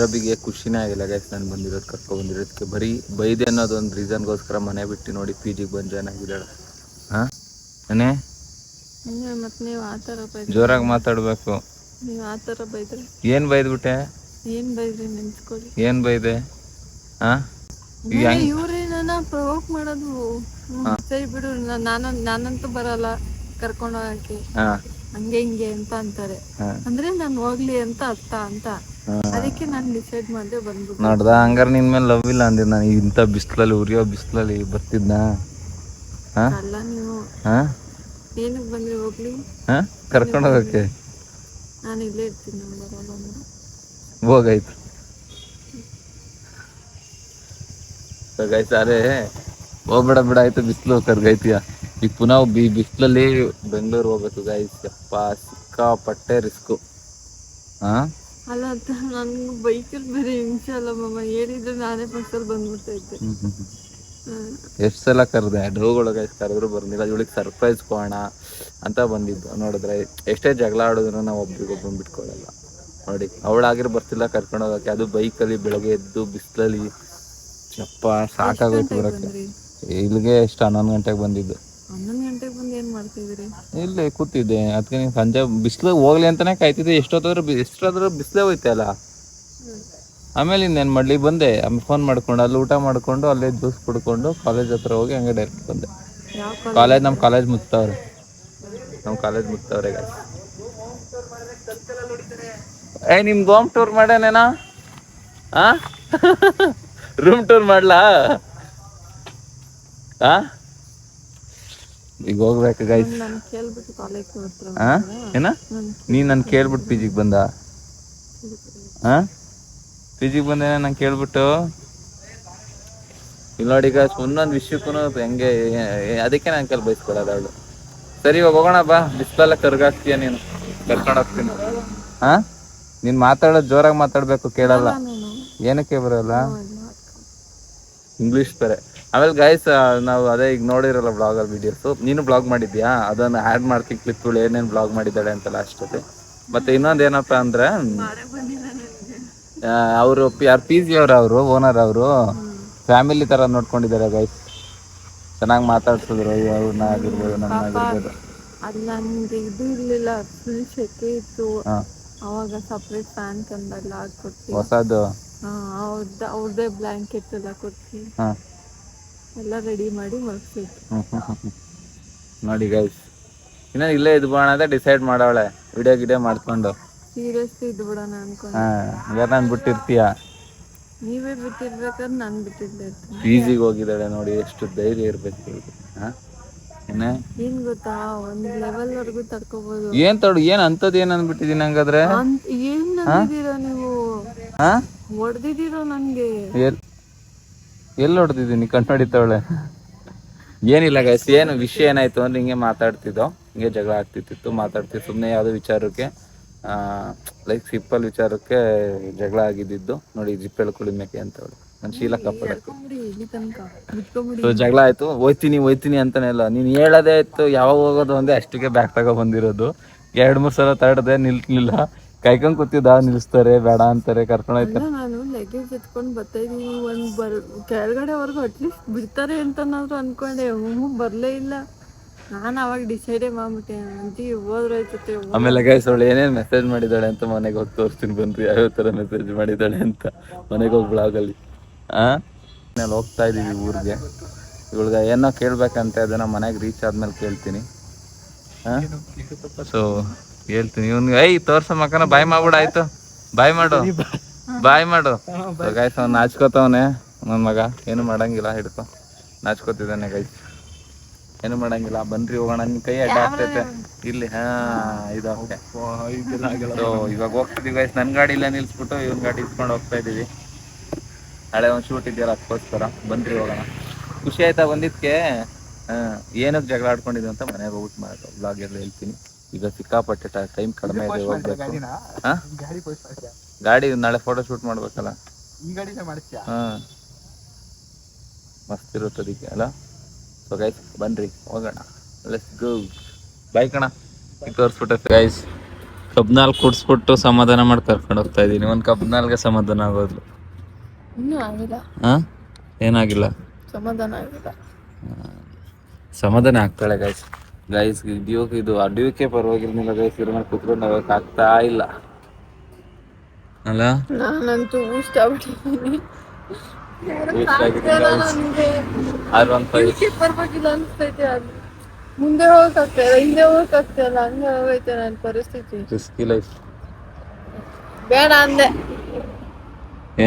ರಬಿಗೆ ಖುಷಿನೇ ಆಗಿಲ್ಲ ಗೈಸ್ ನಾನು ಬಂದಿರೋದು, ಕರ್ಕೊ ಬಂದಿರೋದಕ್ಕೆ. ಬರೀ ಬೈದೆ ಅನ್ನೋದು ಒಂದು ರೀಸನ್ಗೋಸ್ಕರ ಮನೆ ಬಿಟ್ಟು ನೋಡಿ ಪಿ ಜಿಗೆ ಬಂದು ಜಾಯ್ನ್ ಆಗಿದ್ದಾಳೆ. ಹಾಂ ಏನೇ ಮತ್ತೆ ನೀವು ಆ ಥರ ಬೈದ್ರೆ, ಜೋರಾಗಿ ಮಾತಾಡ್ಬೇಕು. ನೀವು ಆ ಥರ ಬೈದ್ರೆ ಏನ್ ಬೈದ್ಬಿಟ್ಟೆ? ಏನ್ ಬೈದ್ರಿ ನೆನ್ಸ್ಕೊಳ್ಳಿ. ಏನ್ ಬೈದೆ? ಹಾ ಇವ್ರೇ ನನ್ನ ಪ್ರವೋಕ್ ಮಾಡೋದು. ಸರಿ ಬಿಡು, ನಾನಂತೂ ಬರಲ್ಲ ಕರ್ಕೊಂಡು ಹೋಗಕ್ಕೆ, ಹಂಗೆ ಹಿಂಗೆ ಅಂತ ಅಂತಾರೆ. ಅಂದ್ರೆ ನಾನು ಹೋಗ್ಲಿ ಅಂತ ಅರ್ಥ ಅಂತ. ಅದಕ್ಕೆ ನಾನು ಡಿಸೈಡ್ ಮಾಡಿದೆ ಬಂದ್ಬಿಟ್ಟು. ನೋಡ್ದ ಹಂಗಾರ ನಿನ್ ಮೇಲೆ ಲವ್ ಇಲ್ಲ ಅಂದಿದ್ ನಾನು. ಇಂಥ ಬಿಸ್ಲಲ್ಲಿ ಉರಿಯೋ ಬಿಸ್ಲಲ್ಲಿ ಬರ್ತಿದ್ನ? ಅಲ್ಲ ನೀವು ಹಾ ಏನಕ್ಕೆ ಬಂದ್ರಿ? ಹೋಗ್ಲಿ, ಹಾ ಕರ್ಕೊಂಡು ಹೋಗಕ್ಕೆ ನಾನು ಇಲ್ಲೇ ಇರ್ತೀನಿ, ನಾನು ಬರಲ್ಲ ಅಂದ್ರೆ. ಹೋಗಾಯ್ತು ಅರೆ ಹೋಗ್ಬೇಡ ಬಿಡ ಆಯ್ತು. ಬಿಸಿಲು ಕರ್ಗೈತಿಯ ಈಗ ಪುನಃ ಬಿಸಿಲಲ್ಲಿ ಬೆಂಗಳೂರು ಹೋಗ್ಬೇಕು ಗೈಸ್. ಯಪ್ಪ ಸಿಕ್ಕಾಪಟ್ಟೆ ರಿಸ್ಕು. ಹಾ ಅಲ್ಲ ನನ್ ಬೈಕಲ್ಲಿ ಬೇರೆ ಹಿಂಸೆ ಅಲ್ಲ ಮಾಮ. ಹೇಳಿದ್ರೆ ನಾನೇ ಬಸ್ಸಲ್ಲಿ ಬಂದ್ಬಿಡ್ತಾ ಇದ್ದೆ. ಎಷ್ಟು ಸಲ ಕರೆದೆ ಡೋಗೊಳಗೆ ಕರೆದ್ರು ಬರ್ನಿಲ್ಲ. ಇವಳಿಗೆ ಸರ್ಪ್ರೈಸ್ ಕೊಡೋಣ ಅಂತ ಬಂದಿದ್ದು. ನೋಡಿದ್ರೆ ಎಷ್ಟೇ ಜಗಳ ಆಡಿದ್ರು ನಾವು ಒಬ್ರಿಗೊಬ್ಬರು ಬಿಟ್ಕೊಳ್ಳಲ್ಲ. ನೋಡಿ ಅವಳಾಗಿರೋ ಬರ್ತಿಲ್ಲ ಕರ್ಕೊಂಡು ಹೋಗಕ್ಕೆ, ಅದು ಬೈಕಲ್ಲಿ ಬೆಳಗ್ಗೆ ಎದ್ದು ಬಿಸಿಲಲ್ಲಿ. ಯಪ್ಪ ಸಾಕಾಗೋಯ್ತು ಬರಕ್ಕೆ. ಇಲ್ಲಿಗೆ ಎಷ್ಟು 11 ಗಂಟೆಗೆ ಬಂದಿದ್ದು. 11 ಗಂಟೆಗೆ ಬಂದು ಏನ್ ಮಾಡ್ತಿದ್ರಿ? ಇಲ್ಲೇ ಕೂತಿದ್ದೆ. ಅದಕ್ಕೆ ನೀನು ಸಂಜೆ ಬಿಸಿಲು ಹೋಗ್ಲಿ ಅಂತಾನೆ ಕಾಯ್ತಿದ್ದೆ. ಎಷ್ಟೊತ್ತಾದ್ರೂ ಬಿಸಿಲೇ ಹೋಯ್ತೆ ಅಲ್ಲ. ಆಮೇಲೆ ಇನ್ನೇನು ಮಾಡಲಿ ಬಂದೆ. ಆಮೇಲೆ ಫೋನ್ ಮಾಡ್ಕೊಂಡು ಅಲ್ಲಿ ಊಟ ಮಾಡ್ಕೊಂಡು ಅಲ್ಲೇ ಜ್ಯೂಸ್ ಕುಡ್ಕೊಂಡು ಕಾಲೇಜ್ ಹತ್ರ ಹೋಗಿ ಹಂಗೆ ಡೈರೆಕ್ಟ್ ಬಂದೆ. ಕಾಲೇಜ್ ನಮ್ಮ ಕಾಲೇಜ್ ಮುಗ್ತವ್ರೆ. ನಿಮ್ಗೆ ಹೋಮ್ ಟೂರ್ ಮಾಡೇನೇನಾ? ಆ ರೂಮ್ ಟೂರ್ ಮಾಡ್ಲಾ? ಈಗ ಹೋಗ್ಬೇಕು ಗೈಸ್. ಏನ ನೀ ನನ್ ಕೇಳ್ಬಿಟ್ಟು ಪಿ ಜಿಗೆ ಬಂದ? ಪಿ ಜಿಗೆ ಬಂದೇನ ನಂಗೆ ಕೇಳ್ಬಿಟ್ಟು? ಇಲ್ಲಿ ನೋಡಿ ಈಗ ಒಂದೊಂದು ವಿಷಯಕ್ಕೂ ಹೆಂಗೆ, ಅದಕ್ಕೆ ನಾನು ಕೆಲ ಬೈಸ್ಕೊಡೋದು ಅವಳು. ಸರಿ ಇವಾಗ ಹೋಗೋಣ ಬಾ. ಬಿಸ್ಲೆಲ್ಲ ಕರ್ಗಾಕ್ತೀಯ ನೀನು, ಕರ್ಕೊಂಡು ಹೋಗ್ತೀನಿ. ನೀನ್ ಮಾತಾಡೋದು ಜೋರಾಗಿ ಮಾತಾಡ್ಬೇಕು, ಕೇಳಲ್ಲ. ಏನಕ್ಕೆ ಬರಲ್ಲ? ಇಂಗ್ಲಿಷ್ ಬೇರೆ. ಆಮೇಲೆ ಗೈಸ್ ನಾವು ಅದೇ ಈಗ ನೋಡಿರಲ್ಲ ಬ್ಲಾಗಲ್ಲಿ ವಿಡಿಯೋಸ್. ನೀನು ಬ್ಲಾಗ್ ಮಾಡಿದ್ಯಾ? ಅದನ್ನು ಆ್ಯಡ್ ಮಾಡ್ತೀನಿ ಕ್ಲಿಪ್ಗಳು, ಏನೇನು ಬ್ಲಾಗ್ ಮಾಡಿದ್ದಾಳೆ ಅಂತ ಲಾಸ್ಟಲ್ಲಿ. ಮತ್ತೆ ಇನ್ನೊಂದು ಏನಪ್ಪ ಅಂದ್ರೆ ಅವರು ಯಾರು ಪಿ ಜಿ ಅವರು ಓನರ್ ಅವರು ಫ್ಯಾಮಿಲಿ ಥರ ನೋಡ್ಕೊಂಡಿದ್ದಾರೆ ಗೈಸ್. ಚೆನ್ನಾಗಿ ಮಾತಾಡ್ಸಿದ್ರು ಅವ್ರನ್ನ ಆಗಿರ್ಬೋದು, ನನ್ನ ಆಗಿರ್ಬೋದು. ಅದು ನನ್ಗೆ ಇದು ಇರ್ಲಿಲ್ಲ, ಫುಲ್ ಸೆಕೆ ಇತ್ತು. ಅವಾಗ ಸಪ್ರೇಟ್ ಫ್ಯಾನ್ ತಂದೆಲ್ಲ ಹಾಕೊಡ್ತೀವಿ, ಹೊಸದು. ಅವ್ರದ್ದೇ ಬ್ಲಾಂಕೆಟ್ ಎಲ್ಲ ಕೊಡ್ತೀವಿ, ಎಲ್ಲ ರೆಡಿ ಮಾಡಿ ಮಲ್ಸಿತ್ತು. ನೋಡಿ ಗೈಸ್, ಇನ್ನ ಇಲ್ಲೇ ಇದು ಮಾಡೋಣ ಅಂತ ಡಿಸೈಡ್ ಮಾಡವಳೆ. ವಿಡಿಯೋ ಮಾಡ್ಕೊಂಡು ಸೀರಿಯಸ್ಲಿ ಇದು ಬಿಡೋಣ ಅನ್ಕೊಂಡು. ಯಾರು ನಾನು ಬಿಟ್ಟಿರ್ತೀಯ? ನೀವೇ ಬಿಟ್ಟಿರ್ಬೇಕಾದ್ರೆ ನಾನು ಬಿಟ್ಟಿದ್ದೆ. ಪಿ ಜಿಗೆ ಹೋಗಿದ್ದಾಳೆ ನೋಡಿ, ಎಷ್ಟು ಧೈರ್ಯ ಇರ್ಬೇಕು. ಏನ್ ಗೊತ್ತಾ, ಒಂದ್ ಲೆವೆಲ್ ವರ್ಗು ತಡ್ಕೋಬಹುದು. ಏನ್ ಅಂತದ್ ಏನ್ ಅನ್ಬಿಟ್ಟಿದೀನಿ ಹಂಗಾದ್ರೆ? ಏನ್ ನಂಬಿದೀರಾ ನೀವು? ಹೊಡೆದಿದ್ದೀರಾ ನನ್ಗೆ? ಎಲ್ಲಿ ಹೊಡೆದಿದ್ದೀನಿ? ಕಣ್ಣೊಡಿತಾವಳೆ. ಏನಿಲ್ಲ ಗೈಸ್, ಏನು ವಿಷಯ ಏನಾಯ್ತು ಅಂದ್ರೆ ಹಿಂಗೆ ಮಾತಾಡ್ತಿದ್ದೋ, ಹಿಂಗೆ ಜಗಳ ಆಗ್ತಿತ್ತು. ಮಾತಾಡ್ತಿದ್ದು ಸುಮ್ಮನೆ ಯಾವುದೋ ವಿಚಾರಕ್ಕೆ, ಲೈಕ್ ಸಿಂಪಲ್ ವಿಚಾರಕ್ಕೆ ಜಗಳ ಆಗಿದ್ದು. ನೋಡಿ ಜಿಪ್ ಹೇಳ್ಕೊಳಿಮೇಕೆ ಅಂತ ಹೇಳಿ ನನ್ನ ಶೀಲ ಕಾಪಾಡಕ್ಕೆ ಜಗಳ ಆಯ್ತು. ಹೋಯ್ತೀನಿ ಅಂತಾನೆ ಇಲ್ಲ, ನೀನು ಹೇಳೋದೇ ಆಯ್ತು. ಯಾವಾಗ ಹೋಗೋದು ಅಂದೆ, ಅಷ್ಟಿಗೆ ಬ್ಯಾಗ್ ತಗೋ ಬಂದಿರೋದು. 2-3 ಸಲ ತಡೆದೆ, ನಿಲ್ಲಿಲ್ಲ. ಕಾಯ್ಕೊಂಡ್ ಕೂತಿದ್ದ, ನಿಲ್ಲಿಸ್ತಾರೆ ಬೇಡ ಅಂತಾರೆ, ಕರ್ಕೊಂಡು ಹೋಯ್ತಾರೆ. ನಾನು ಲಗೇಜ್ ಎತ್ಕೊಂಡು ಬರ್ತಾ ಇದೀನಿ, ಕೆಳಗಡೆವರೆಗೂ ಅಟ್ಲೀಸ್ಟ್ ಬಿಡ್ತಾರೆ ಅಂತನಾದ್ರು ಅನ್ಕೊಂಡೆ. ಬರ್ಲೇ ಇಲ್ಲ. ನಾನು ಅವಾಗ ಡಿಸೈಡೇ ಮಾಡ್ಬಿಟ್ಟೆ ಅಂತಿ ಹೋದ್ರೈತತೆ. ಆಮೇಲೆ ಗೈಸ್ ಅವಳು ಏನೇನು ಮೆಸೇಜ್ ಮಾಡಿದ್ದಾಳೆ ಅಂತ ಮನೆಗೆ ಹೋಗಿ ತೋರಿಸ್ತೀನಿ ಬನ್ರಿ, ಯಾವ್ಯಾವ ಥರ ಮೆಸೇಜ್ ಮಾಡಿದ್ದಾಳೆ ಅಂತ ಮನೆಗೆ ಹೋಗಿ ಬ್ಲಾಗಲ್ಲಿ. ನಾನು ಹೋಗ್ತಾ ಇದ್ದೀವಿ ಊರಿಗೆ. ಇವಳಿಗೆ ಏನೋ ಕೇಳ್ಬೇಕಂತ ಅದನ್ನು ಮನೆಗೆ ರೀಚ್ ಆದ್ಮೇಲೆ ಕೇಳ್ತೀನಿ. ಸೊ ಹೇಳ್ತೀನಿ ಇವ್ನಿಗೆ. ತೋರ್ಸ ಮಕ್ಕನ ಬಾಯ್ ಮಾಡ್ಬಿಡ, ಆಯ್ತು ಬಾಯ್ ಮಾಡು, ಬಾಯ್ ಮಾಡು. ಗೈಸ್ ಅವ್ನು ನಾಚ್ಕೋತವನೆ ನನ್ನ ಮಗ, ಏನು ಮಾಡಂಗಿಲ್ಲ, ಹಿಡ್ಕೊ ನಾಚ್ಕೋತಿದ್ದಾನೆ ಗೈಸ್, ಏನು ಮಾಡಂಗಿಲ್ಲ. ಬನ್ರಿ ಹೋಗೋಣ, ನಿನ್ ಕೈ ಅಡ್ಡ ಆಗ್ತೈತೆ ಇಲ್ಲಿ. ಇದು ಓಕೆ. ಸೊ ಇವಾಗ ಹೋಗ್ತಿದೀವಿ ಗೈಸ್, ನನ್ನ ಗಾಡಿ ಇಲ್ಲೇ ನಿಲ್ಸ್ಬಿಟ್ಟು ಇವ್ನ ಗಾಡಿ ಇಸ್ಕೊಂಡು ಹೋಗ್ತಾ ಇದೀವಿ. ನಾಳೆ ಒಂದು ಶೂಟ್ ಇದೆಯಲ್ಲ ಅದಕ್ಕೋಸ್ಕರ. ಬನ್ರಿ ಹೋಗೋಣ. ಖುಷಿ ಆಯ್ತಾ ಬಂದಿದ್ಕೆ? ಏನಕ್ಕೆ ಜಗಳ ಆಡ್ಕೊಂಡಿದ್ವಿ ಅಂತ ಮನೆಗೆ ಹೋಗ್ಬಿಟ್ಟು ಮಾಡೋದು ಬ್ಲಾಗ್ ಎಲ್ಲ ಹೇಳ್ತೀನಿ. ಈಗ ಸಿಕ್ಕಾಪಟ್ಟೆ ಟೈಮ್ ಕಡಿಮೆ ಇದೆ, ಹೋಗ್ಬೇಕು. ಗಾಡಿ ನಾಳೆ ಫೋಟೋ ಶೂಟ್ ಮಾಡ್ಬೇಕಲ್ಲ, ಮಸ್ತ್ ಇರುತ್ತೆ ಅದಕ್ಕೆ ಅಲ್ಲ. ಸೊ ಗೈಸ್ ಬನ್ರಿ ಹೋಗೋಣ, ಲೆಟ್ಸ್ ಗೋ. ಬೈ ಕಣ, ತೋರಿಸ್ಬಿಟ್ಟೆ ಗೈಸ್. ಕಬ್ನಾಲ್ ಕುಡ್ಸ್ಬಿಟ್ಟು ಸಮಾಧಾನ ಮಾಡಿ ಕರ್ಕೊಂಡು ಹೋಗ್ತಾ ಇದ್ದೀನಿ. ಒಂದು ಕಬ್ನಾಲ್ಗೆ ಸಮಾಧಾನ ಆಗೋದು. ಇನ್ನೂ ಆಗಿಲ್ಲ. ಏನಾಗಿಲ್ಲ, ಸಮಾಧಾನ ಆಗಿಲ್ಲ. ಸಮಾಧಾನ ಆಗ್ತಾಳೆ ಗೈಸ್. ಗೈಸ್ ಇದು ಅಡಿಯೋಕೆ ಪರವಾಗಿರ್ಲಿಲ್ಲ ಗೈಸ್, ಇದ್ರ ಮೇಲೆ ಕುತ್ಕೊಂಡು ಹೋಗಕ್ಕೆ ಆಗ್ತಾ ಇಲ್ಲ ಅಲ್ಲ. ನಾನಂತೂ ಊಷ್ಟ ಆಗ್ಬಿಟ್ಟಿದ್ದೀನಿ. ಪರವಾಗಿಲ್ಲ ಅನ್ಸ್ತೈತೆ, ಅದು ಮುಂದೆ ಹೋಗಕ್ಕಾಗ್ತಾಯಿಲ್ಲ, ಹಿಂದೆ ಹೋಗಕ್ಕಾಗ್ತಾಯಿಲ್ಲ, ಹಂಗೆ ಹೋಗೈತೆ ನನ್ನ ಪರಿಸ್ಥಿತಿ. Risky life. ಬೇಡ ಅಂದೆ.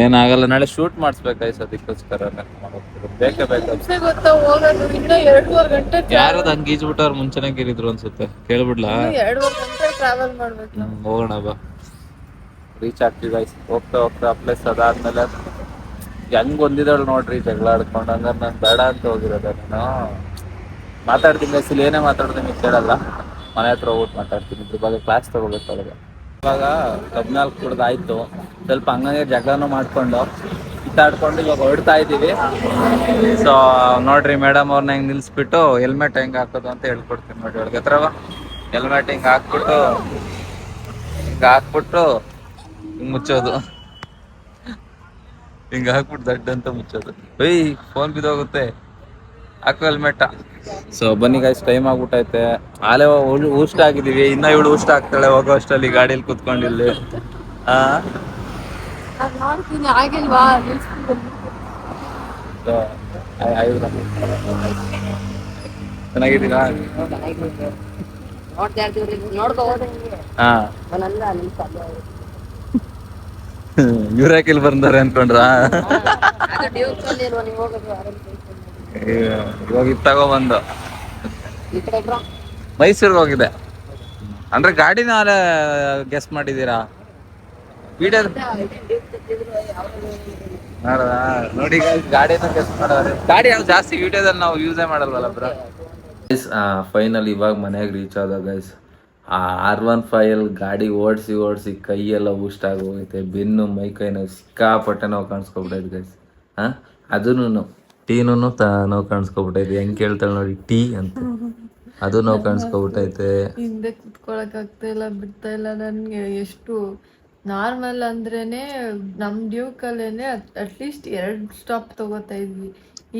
ಏನಾಗಲ್ಲ, ನಾಳೆ ಶೂಟ್ ಮಾಡಿಸ್ಬೇಕಾಯ್ತು, ಅದಕ್ಕೋಸ್ಕರ ಬೇಕೇ ಬೇಕು. ಗೊತ್ತಾ ಹೋಗೋದು ಇನ್ನೂ 2.5 ಗಂಟೆ. ಯಾರದು ಹಂಗೆ ಈಜ್ಬಿಟ್ಟವ್ರು ಮುಂಚೆನೆ ಗಿರಿದ್ರು ಅನ್ಸುತ್ತೆ, ಕೇಳ್ಬಿಡ್ಲಾ? 2.5 ಗಂಟೆ ಟ್ರಾವೆಲ್ ಮಾಡ್ಬೇಕು. ಹೋಗೋಣ ಬಾ, ರೀಚ್ ಆಗ್ತೀವಿ ಗೈಸ್. ಹೋಗ್ತಾ ಹೋಗ್ತಾ ಪ್ಲೇಸ್ ಅದಾದ್ಮೇಲೆ ಹೆಂಗ್ ಹೊಂದಿದಳು ನೋಡ್ರಿ ಜಗಳ ಆಡ್ಕೊಂಡು. ಹಂಗಾರೆ ನಾನು ಬೇಡ ಅಂತ ಹೋಗಿರೋದ. ನಾನು ಮಾತಾಡ್ತೀನಿ ಗೈಸ್, ಇಲ್ಲಿ ಏನೇ ಮಾತಾಡ್ತೀನಿ ಕೇಳಲ್ಲ. ಮನೆ ಹತ್ರ ಹೋಗ್ಬಿಟ್ಟು ಮಾತಾಡ್ತೀನಿ, ಇದ್ರ ಬಗ್ಗೆ ಕ್ಲಾಸ್ ತಗೋಬೇಕು ಅವ್ರಿಗೆ. ಇವಾಗ 14 ಕುಡ್ದಾಯ್ತು, ಸ್ವಲ್ಪ ಹಂಗಂಗೆ ಜಗಳನೂ ಮಾಡ್ಕೊಂಡು ಕಿತ್ತಾಡ್ಕೊಂಡು ಇವಾಗ ಹೊರಡ್ತಾ ಇದ್ದೀವಿ. ಸೊ ನೋಡ್ರಿ ಮೇಡಮ್ ಅವ್ರನ್ನ ಹೆಂಗೆ ನಿಲ್ಲಿಸ್ಬಿಟ್ಟು ಹೆಲ್ಮೆಟ್ ಹೆಂಗೆ ಹಾಕೋದು ಅಂತ ಹೇಳ್ಕೊಡ್ತೀನಿ ನೋಡಿ. ಅವ್ರಿಗೆ ಹತ್ರವ ಹೆಲ್ಮೆಟ್ ಹಿಂಗೆ ಹಾಕ್ಬಿಟ್ಟು ಹಿಂಗೆ ಮುಚ್ಚೋದು, ಹಿಂಗೆ ಹಾಕ್ಬಿಟ್ಟು ದಡ್ಡ ಅಂತ ಮುಚ್ಚೋದು. ಫೋನ್ ಬಿದ್ದೋಗುತ್ತೆ, ಹಾಕು ಹೆಲ್ಮೆಟ. ಸೊ ಬನ್ನಿ ಗೈಸ್, ಟೈಮ್ ಆಗ್ಬಿಟ್ಟೈತೆ. ಆಲೇ ಊಷ್ಟ ಆಗಿದ್ದೀವಿ, ಇನ್ನ ಇವಳು ಊಷ್ಟ ಆಗ್ತಾಳೆ ಹೋಗೋ ಅಷ್ಟಲ್ಲಿ ಗಾಡಿಯಲ್ಲಿ ಕುತ್ಕೊಂಡಿಲ್ಲಿ. ಮಾಡ್ತೀನಿ ಆಗಿಲ್ವಾ? ಚೆನ್ನಾಗಿದ್ದೀರಾ? ಇವ್ರಾಕಿಲ್ ಬಂದಾರೆ ಅನ್ಕೊಂಡ್ರ? ಇವಾಗ ತಗೊಬಂದು ಮೈಸೂರ್ಗೆ ಹೋಗಿದೆ ಅಂದ್ರೆ ಗಾಡಿನ ಗೆಸ್ ಮಾಡಿದೀರಾ? ವಿಡಿಯೋ ನೋಡಿ ಗಾಡಿನ ಗೆಸ್ ಮಾಡೋದು. ಗಾಡಿ ಯಾವ್ದು ಜಾಸ್ತಿ ವಿಡಿಯೋದಲ್ಲಿ ನಾವು ಯೂಸೇ ಮಾಡಲ್ವಲ್ಲ ಬ್ರೋ. ಫೈನಲ್ ಇವಾಗ ಮನೆಗೆ ರೀಚ್ ಆದ ಗೈಸ್. R15 ಗಾಡಿ ಓಡಿಸಿ ಕೈಯೆಲ್ಲ ಊಷ್ಟ ಆಗೋಗೈತೆ, ಬೆನ್ನು ಮೈ ಕೈ ನೋವು ಸಿಕ್ಕಾಪಟ್ಟೆ ನೋವು ಕಾಣಿಸ್ಕೊಬಿಟ್ಟೈತೆ ಗೈಸ್. ಅದೂ ಟೀನೂ ನೋವು ಕಾಣಿಸ್ಕೊಬಿಟ್ಟೈತೆ. ಹೆಂಗೆ ಕೇಳ್ತಾಳೆ ನೋಡಿ ಟೀ ಅಂತ, ಅದು ನೋವು ಕಾಣಿಸ್ಕೊಬಿಟ್ಟೈತೆ. ಹಿಂದೆ ಕುತ್ಕೊಳಕ್ ಆಗ್ತಾ ಇಲ್ಲ, ಬಿಡ್ತಾ ಇಲ್ಲ ನನ್ಗೆ. ಎಷ್ಟು ನಾರ್ಮಲ್ ಅಂದ್ರೇನೆ ನಮ್ ಡ್ಯೂಕಲ್ಲೇನೆ ಅಟ್ಲೀಸ್ಟ್ 2 ಸ್ಟಾಪ್ ತಗೋತಾ ಇದ್ವಿ.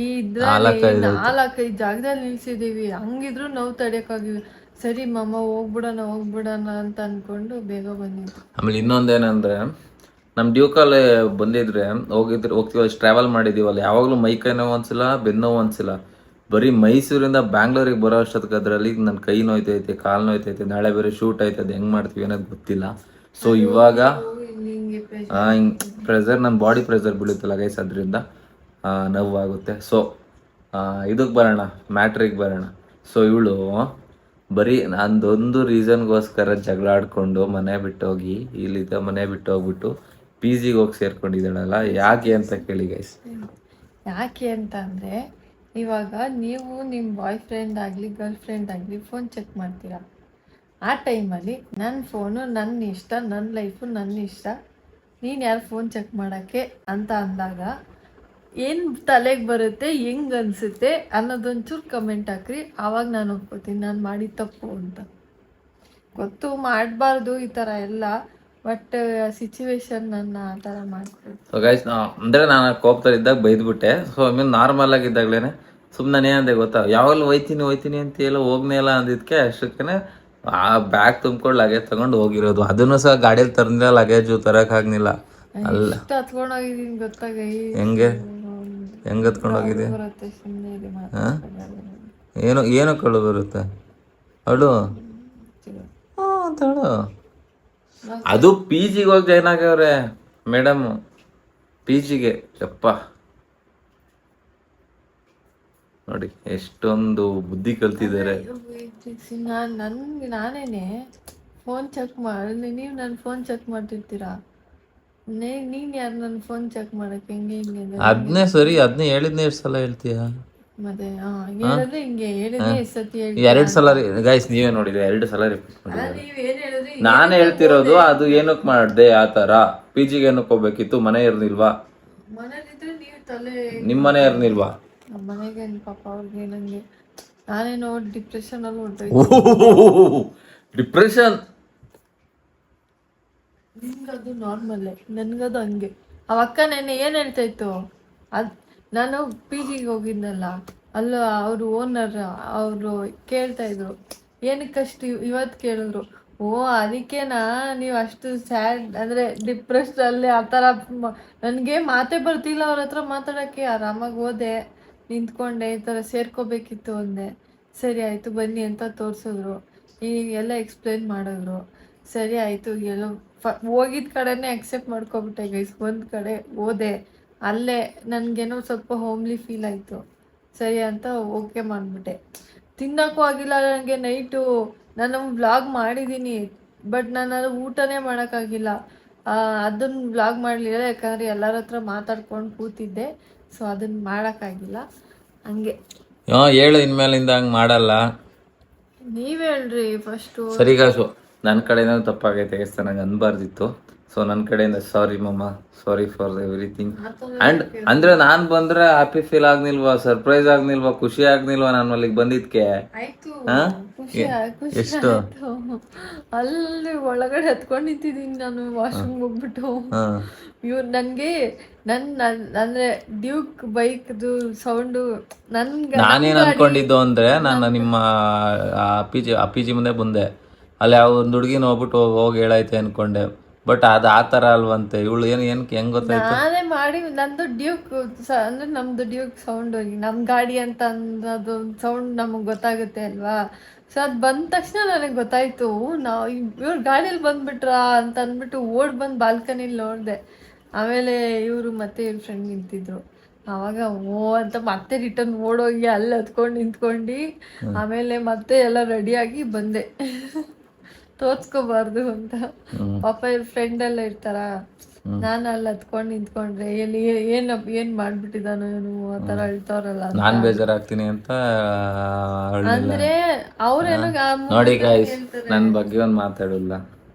ಈ ಇದ್ರಲ್ಲಿ 4-5 ಜಾಗದಲ್ಲಿ ನಿಲ್ಸಿದೀವಿ. ಹಂಗಿದ್ರು ನೋವು ತಡೆಯಕ್ಕಾಗಿವಿ. ಸರಿ ಮಾಮ ಹೋಗ್ಬಿಡೋಣ ಅಂತ ಅನ್ಕೊಂಡು ಬೇಗ ಬಂದಿದ್ವಿ. ಆಮೇಲೆ ಇನ್ನೊಂದೇನಂದ್ರೆ ನಮ್ಮ ಡ್ಯೂಕಲ್ಲಿ ಬಂದಿದ್ರೆ ಹೋಗ್ತೀವಲ್ಲ, ಟ್ರಾವೆಲ್ ಮಾಡಿದೀವಲ್ಲ, ಯಾವಾಗಲೂ ಮೈ ಕೈ ನೋವು ಅನ್ಸಿಲ್ಲ, ಬೆನ್ನೋವು ಅನ್ಸಿಲ್ಲ. ಬರೀ ಮೈಸೂರಿಂದ ಬ್ಯಾಂಗ್ಳೂರಿಗೆ ಬರೋ ಅಷ್ಟೊತ್ತಿಗೆ ಅದರಲ್ಲಿ ನನ್ನ ಕೈ ನೋಯ್ತೈತೆ, ಕಾಲು ನೋಯ್ತೈತೆ, ನಾಳೆ ಬೇರೆ ಶೂಟ್ ಆಯ್ತು, ಅದು ಹೆಂಗೆ ಮಾಡ್ತೀವಿ ಅನ್ನೋದು ಗೊತ್ತಿಲ್ಲ. ಸೊ ಇವಾಗ ಪ್ರೆಷರ್, ನನ್ನ ಬಾಡಿ ಪ್ರೆಷರ್ ಬೀಳುತ್ತಲ್ಲ ಗೈಸ್, ಅದರಿಂದ ನೋವಾಗುತ್ತೆ. ಸೊ ಇದಕ್ಕೆ ಬರೋಣ, ಮ್ಯಾಟ್ರಿಗೆ ಬರೋಣ. ಸೊ ಇವಳು ಬರೀ ನಂದೊಂದು ರೀಸನ್ಗೋಸ್ಕರ ಜಗಳ ಆಡ್ಕೊಂಡು ಮನೆ ಬಿಟ್ಟೋಗಿ, ಇಲ್ಲಿದ್ದ ಮನೆ ಬಿಟ್ಟು ಹೋಗ್ಬಿಟ್ಟು PGಗೆ ಹೋಗಿ ಸೇರ್ಕೊಂಡಿದ್ದಾಳಲ್ಲ, ಯಾಕೆ ಅಂತ ಕೇಳಿ ಗೈಸ್. ಯಾಕೆ ಅಂತ ಅಂದರೆ, ಇವಾಗ ನೀವು ನಿಮ್ಮ ಬಾಯ್ ಫ್ರೆಂಡ್ ಆಗಲಿ ಗರ್ಲ್ ಫ್ರೆಂಡ್ ಆಗಲಿ ಫೋನ್ ಚೆಕ್ ಮಾಡ್ತೀರಾ. ಆ ಟೈಮಲ್ಲಿ ನನ್ನ ಫೋನು ನನ್ನ ಇಷ್ಟ, ನನ್ನ ಲೈಫು ನನ್ನ ಇಷ್ಟ, ನೀನು ಯಾರು ಫೋನ್ ಚೆಕ್ ಮಾಡೋಕ್ಕೆ ಅಂತ ಅಂದಾಗ ಏನು ತಲೆಗೆ ಬರುತ್ತೆ, ಹೆಂಗೆ ಅನಿಸುತ್ತೆ ಅನ್ನೋದೊಂಚೂರು ಕಮೆಂಟ್ ಹಾಕ್ರಿ. ಆವಾಗ ನಾನು ಒಪ್ಕೋತೀನಿ ನಾನು ಮಾಡಿ ತಪ್ಪು ಅಂತ. ಗೊತ್ತು ಮಾಡಬಾರ್ದು ಈ ಥರ ಎಲ್ಲ, ಬಟ್ ಸಿಚುವೇಶನ್ ನನ್ನ ಆ ಥರ ಮಾಡ್ಕೊಡ್ತೀನಿ. ಸೊ ಗೈಸ್, ಅಂದರೆ ನಾನು ಕೋಪದಲ್ಲಿದ್ದಾಗ ಬೈದ್ಬಿಟ್ಟೆ. ಸೊ ಆಮೇಲೆ ನಾರ್ಮಲ್ ಆಗಿದ್ದಾಗಲೇ ಸುಮ್ಮನೆ ಅಂದೆ ಗೊತ್ತಾ, ಯಾವಾಗಲೂ ಹೋಯ್ತೀನಿ ಅಂತ ಎಲ್ಲ ಹೋಗ್ನೇ ಇಲ್ಲ ಅಂದಿದ್ಕೆ ಅಷ್ಟಕ್ಕೇ ಆ ಬ್ಯಾಗ್ ತುಂಬ್ಕೊಂಡು ಲಗೇಜ್ ತಗೊಂಡು ಹೋಗಿರೋದು. ಅದನ್ನು ಸಹ ಗಾಡಿಯಲ್ಲಿ ತರಲಿಲ್ಲ, ಲಗೇಜು ತರೋಕ್ಕಾಗ್ನಿಲ್ಲ. ಅಲ್ಲ ಹತ್ಕೊಂಡೋಗಿದ್ದೀನಿ ಗೊತ್ತಾಗ ಹೆಂಗೆ ಹತ್ಕೊಂಡು ಹೋಗಿದ್ದೆ? ಬರುತ್ತೆ ಸುಮ್ಮನೆ ಇದೆ ಹಾಂ, ಏನು ಕಳು ಬರುತ್ತೆ ಅವಳು ಅಂತ ಹೇಳು. ಅದು ಪಿ ಜಿಗೆ ಹೋಗಿ ಜಾಯ್ನ್ ಆಗ್ಯವ್ರೆ ಮೇಡಮ್, ಪಿ ಜಿಗೆ. ಯಪ್ಪ ನೋಡಿ ಎಷ್ಟೊಂದು ಬುದ್ಧಿ ಕಲ್ತಿದ್ದಾರೆ. ನಾನೇನೆ ಫೋನ್ ಚೆಕ್ ಮಾಡಿ, ನೀವು ನನ್ನ ಫೋನ್ ಚೆಕ್ ಮಾಡ್ತಿರ್ತೀರಾ, ನೀನ್ ಯಾರು ನನ್ನ ಫೋನ್ ಚೆಕ್ ಮಾಡಕ್ಕೆ ಹೆಂಗೆ ಅದನ್ನೇ ಸರಿ, ಅದನ್ನೇ ಹೇಳಿದ್ನೇ ಎಷ್ಟು ಸಲ ಹೇಳ್ತೀಯ ಮತ್ತೆ? ಹೇಳಿದ್ರೆ ಹಿಂಗೆ ಹೇಳಿದ್ರೆ ಎಷ್ಟು ಸತಿ ಹೇಳಿ 2 ಸಲ ಗೈಸ್, ನೀವೇ ನೋಡಿದ್ರೆ 2 ಸಲ ರಿಪೀಟ್ ಮಾಡಿದ್ದಾರೆ. ನೀವೇನ್ ಹೇಳಿದ್ರಿ ನಾನು ಹೇಳ್ತಿರೋದು ಅದು ಏನಕ್ಕೆ ಮಾಡ್ದೆ ಆ ಥರ, ಪಿ ಜಿಗೆ ಏನಕ್ಕೆ ಹೋಗ್ಬೇಕಿತ್ತು? ಮನೆ ಇರ್ನಿಲ್ವಾ? ಮನೇಲಿದ್ರೆ ನೀವು ತಲೆ ನಿಮ್ಮ ಮನೆ ಇರ್ನಿಲ್ವಾ? ನಮ್ಮ ಮನೆಗೆ ಪಾಪ ಅವ್ರಿಗೆ ನಂಗೆ ನಾನೇನೋ ಡಿಪ್ರೆಷನ್ ಅಲ್ಲಿ ಹೊರಟೋಯ್ತು. ಡಿಪ್ರೆಷನ್ ನಿಮ್ಗದು ನಾರ್ಮಲ್ಲೇ, ನನ್ಗದು ಹಂಗೆ. ಅವ ಅಕ್ಕ ನೆನ್ನೆ ಏನ್ ಹೇಳ್ತಾ ಇತ್ತು, ನಾನು ಪಿ ಜಿಗೆ ಹೋಗಿದ್ನಲ್ಲ, ಅಲ್ಲ ಅವರು ಓನರ್ ಅವರು ಕೇಳ್ತಾ ಇದ್ರು ಏನಕ್ಕಷ್ಟು ಇವತ್ತು ಕೇಳಿದ್ರು. ಓ ಅದಕ್ಕೇನಾ ನೀವು ಅಷ್ಟು ಸ್ಯಾಡ್ ಅಂದರೆ ಡಿಪ್ರೆಸ್ಡಲ್ಲಿ ಆ ಥರ. ನನಗೆ ಮಾತೇ ಬರ್ತಿಲ್ಲ ಅವ್ರ ಹತ್ರ ಮಾತಾಡೋಕ್ಕೆ. ಆರಾಮಾಗಿ ಹೋದೆ, ನಿಂತ್ಕೊಂಡೆ, ಈ ಥರ ಸೇರ್ಕೋಬೇಕಿತ್ತು ಅಂದೆ. ಸರಿ ಆಯಿತು ಬನ್ನಿ ಅಂತ ತೋರಿಸಿದ್ರು, ಎಲ್ಲ ಎಕ್ಸ್ಪ್ಲೇನ್ ಮಾಡಿದ್ರು. ಸರಿ ಆಯಿತು, ಎಲ್ಲೋ ಹೋಗಿದ್ದ ಕಡೆನೇ ಅಕ್ಸೆಪ್ಟ್ ಮಾಡ್ಕೊಬಿಟ್ಟೆ ಗೈಸ್. ಒಂದು ಕಡೆ ಹೋದೆ, ಅಲ್ಲೇ ನನಗೇನೋ ಸ್ವಲ್ಪ ಹೋಮ್ಲಿ ಫೀಲ್ ಆಯಿತು. ಸರಿ ಅಂತ ಓಕೆ ಮಾಡಿಬಿಟ್ಟೆ. ತಿನ್ನೋಕ್ಕೂ ಆಗಿಲ್ಲ ನನಗೆ. ನೈಟು ನಾನು ವ್ಲಾಗ್ ಮಾಡಿದ್ದೀನಿ, ಬಟ್ ನಾನು ಅದು ಊಟನೇ ಮಾಡೋಕ್ಕಾಗಿಲ್ಲ. ಅದನ್ನು ವ್ಲಾಗ್ ಮಾಡಲಿಲ್ಲ, ಯಾಕಂದರೆ ಎಲ್ಲರ ಹತ್ರ ಮಾತಾಡ್ಕೊಂಡು ಕೂತಿದ್ದೆ. ಸೊ ಅದನ್ನು ಮಾಡೋಕ್ಕಾಗಿಲ್ಲ. ಹಂಗೆ ಹೇಳು, ಇನ್ಮೇಲಿಂದ ಹಂಗೆ ಮಾಡಲ್ಲ. ನೀವೇ ಹೇಳ್ರಿ ಫಸ್ಟು. ಸರಿ ಗಾಸು, ನನ್ನ ಕಡೆಯಿಂದ ತಪ್ಪಾಗೈತೆ ಗೈಸ್, ನನಗೆ ಅನ್ಬಾರ್ದಿತ್ತು. ಸೊ ನನ್ನ ಕಡೆಯಿಂದ ಸಾರಿ ಮಮ್ಮ, ಸಾರಿ ಫಾರ್ ಎವ್ರಿಥಿಂಗ್. ಆ್ಯಂಡ್ ಅಂದರೆ ನಾನು ಬಂದರೆ ಹ್ಯಾಪಿ ಫೀಲ್ ಆಗ್ನಿಲ್ವಾ, ಸರ್ಪ್ರೈಸ್ ಆಗ್ನಿಲ್ವಾ, ಖುಷಿ ಆಗ್ನಿಲ್ವಾ ನಾನು ಅಲ್ಲಿಗೆ ಬಂದಿದ್ದಕ್ಕೆ? ಆಯ್ತು, ಹಾಂ, ಖುಷಿ ಎಷ್ಟು ಆಯ್ತು. ಅಲ್ಲಿ ಒಳಗಡೆ ಹತ್ಕೊಂಡು ನಿಂತಿದ್ದೀನಿ ನಾನು, ವಾಶ್ರೂಮ್ ಹೋಗ್ಬಿಟ್ಟು. ಇವ್ರು ನನಗೆ ಅಂದರೆ ಡ್ಯೂಕ್ ಬೈಕ್ದು ಸೌಂಡು ನನ್ಗೆ. ನಾನೇನು ಅನ್ಕೊಂಡಿದ್ದು ಅಂದರೆ, ನಾನು ನಿಮ್ಮ ಆ ಪಿ ಜಿ ಮುಂದೆ ಬಂದೆ, ಅಲ್ಲಿ ಯಾವ ಒಂದು ಹುಡುಗಿನ ಹೋಗ್ಬಿಟ್ಟು ಹೋಗಿ ಹೇಳೈತೆ ಅನ್ಕೊಂಡೆ. ಬಟ್ ಅದು ಆ ಥರ ಅಲ್ವಂತೆ. ಇವಳು ಏನಕ್ಕೆ ಹೆಂಗೆ ಗೊತ್ತಾಯ್ತು? ನಾನೇ ಮಾಡಿ ನಂದು ಡ್ಯೂಕ್ ಅಂದರೆ ನಮ್ಮದು ಡ್ಯೂಕ್ ಸೌಂಡ್ ಹೋಗಿ ನಮ್ಮ ಗಾಡಿ ಅಂತ ಅನ್ನೋದು ಸೌಂಡ್ ನಮಗೆ ಗೊತ್ತಾಗುತ್ತೆ ಅಲ್ವಾ. ಸೊ ಅದು ಬಂದ ತಕ್ಷಣ ನನಗೆ ಗೊತ್ತಾಯಿತು, ನಾವು ಇವ್ರು ಗಾಡೀಲಿ ಬಂದುಬಿಟ್ರಾ ಅಂತ ಅಂದ್ಬಿಟ್ಟು ಓಡಿ ಬಂದು ಬಾಲ್ಕನಿಲಿ ನೋಡಿದೆ. ಆಮೇಲೆ ಇವರು ಮತ್ತೆ ಇವ್ರ ಫ್ರೆಂಡ್ ನಿಂತಿದ್ರು. ಆವಾಗ ಓ ಅಂತ ಮತ್ತೆ ರಿಟರ್ನ್ ಓಡೋಗಿ ಅಲ್ಲಿ ಹತ್ಕೊಂಡು ನಿಂತ್ಕೊಂಡು, ಆಮೇಲೆ ಮತ್ತೆ ಎಲ್ಲ ರೆಡಿಯಾಗಿ ಬಂದೆ. ತೋರ್ಸ್ಕೋಬಾರ್ದು ಅಂತ. ಪಾಪ ಇವ್ರ ಫ್ರೆಂಡ್ ಎಲ್ಲ ಇರ್ತಾರ, ನಾನು ಅಲ್ಲಿ ಹತ್ಕೊಂಡು ನಿಂತ್ಕೊಂಡ್ರೆ ಎಲ್ಲಿ ಏನ್ ಮಾಡ್ಬಿಟ್ಟಿದಾನೋ ಏನು ಆ ಥರ ಹೇಳ್ತಾವ್ರಲ್ಲ. ನಾನು ಬೇಜಾರಾಗ್ತೀನಿ ಅಂತ ಅಂದ್ರೆ ಅವ್ರೇನೋ ನೋಡಿ ಗಾಯ್ಸ್, ನನ್ನ ಬಗ್ಗೆ ಒಂದು ಮಾತಾಡಲ್ಲ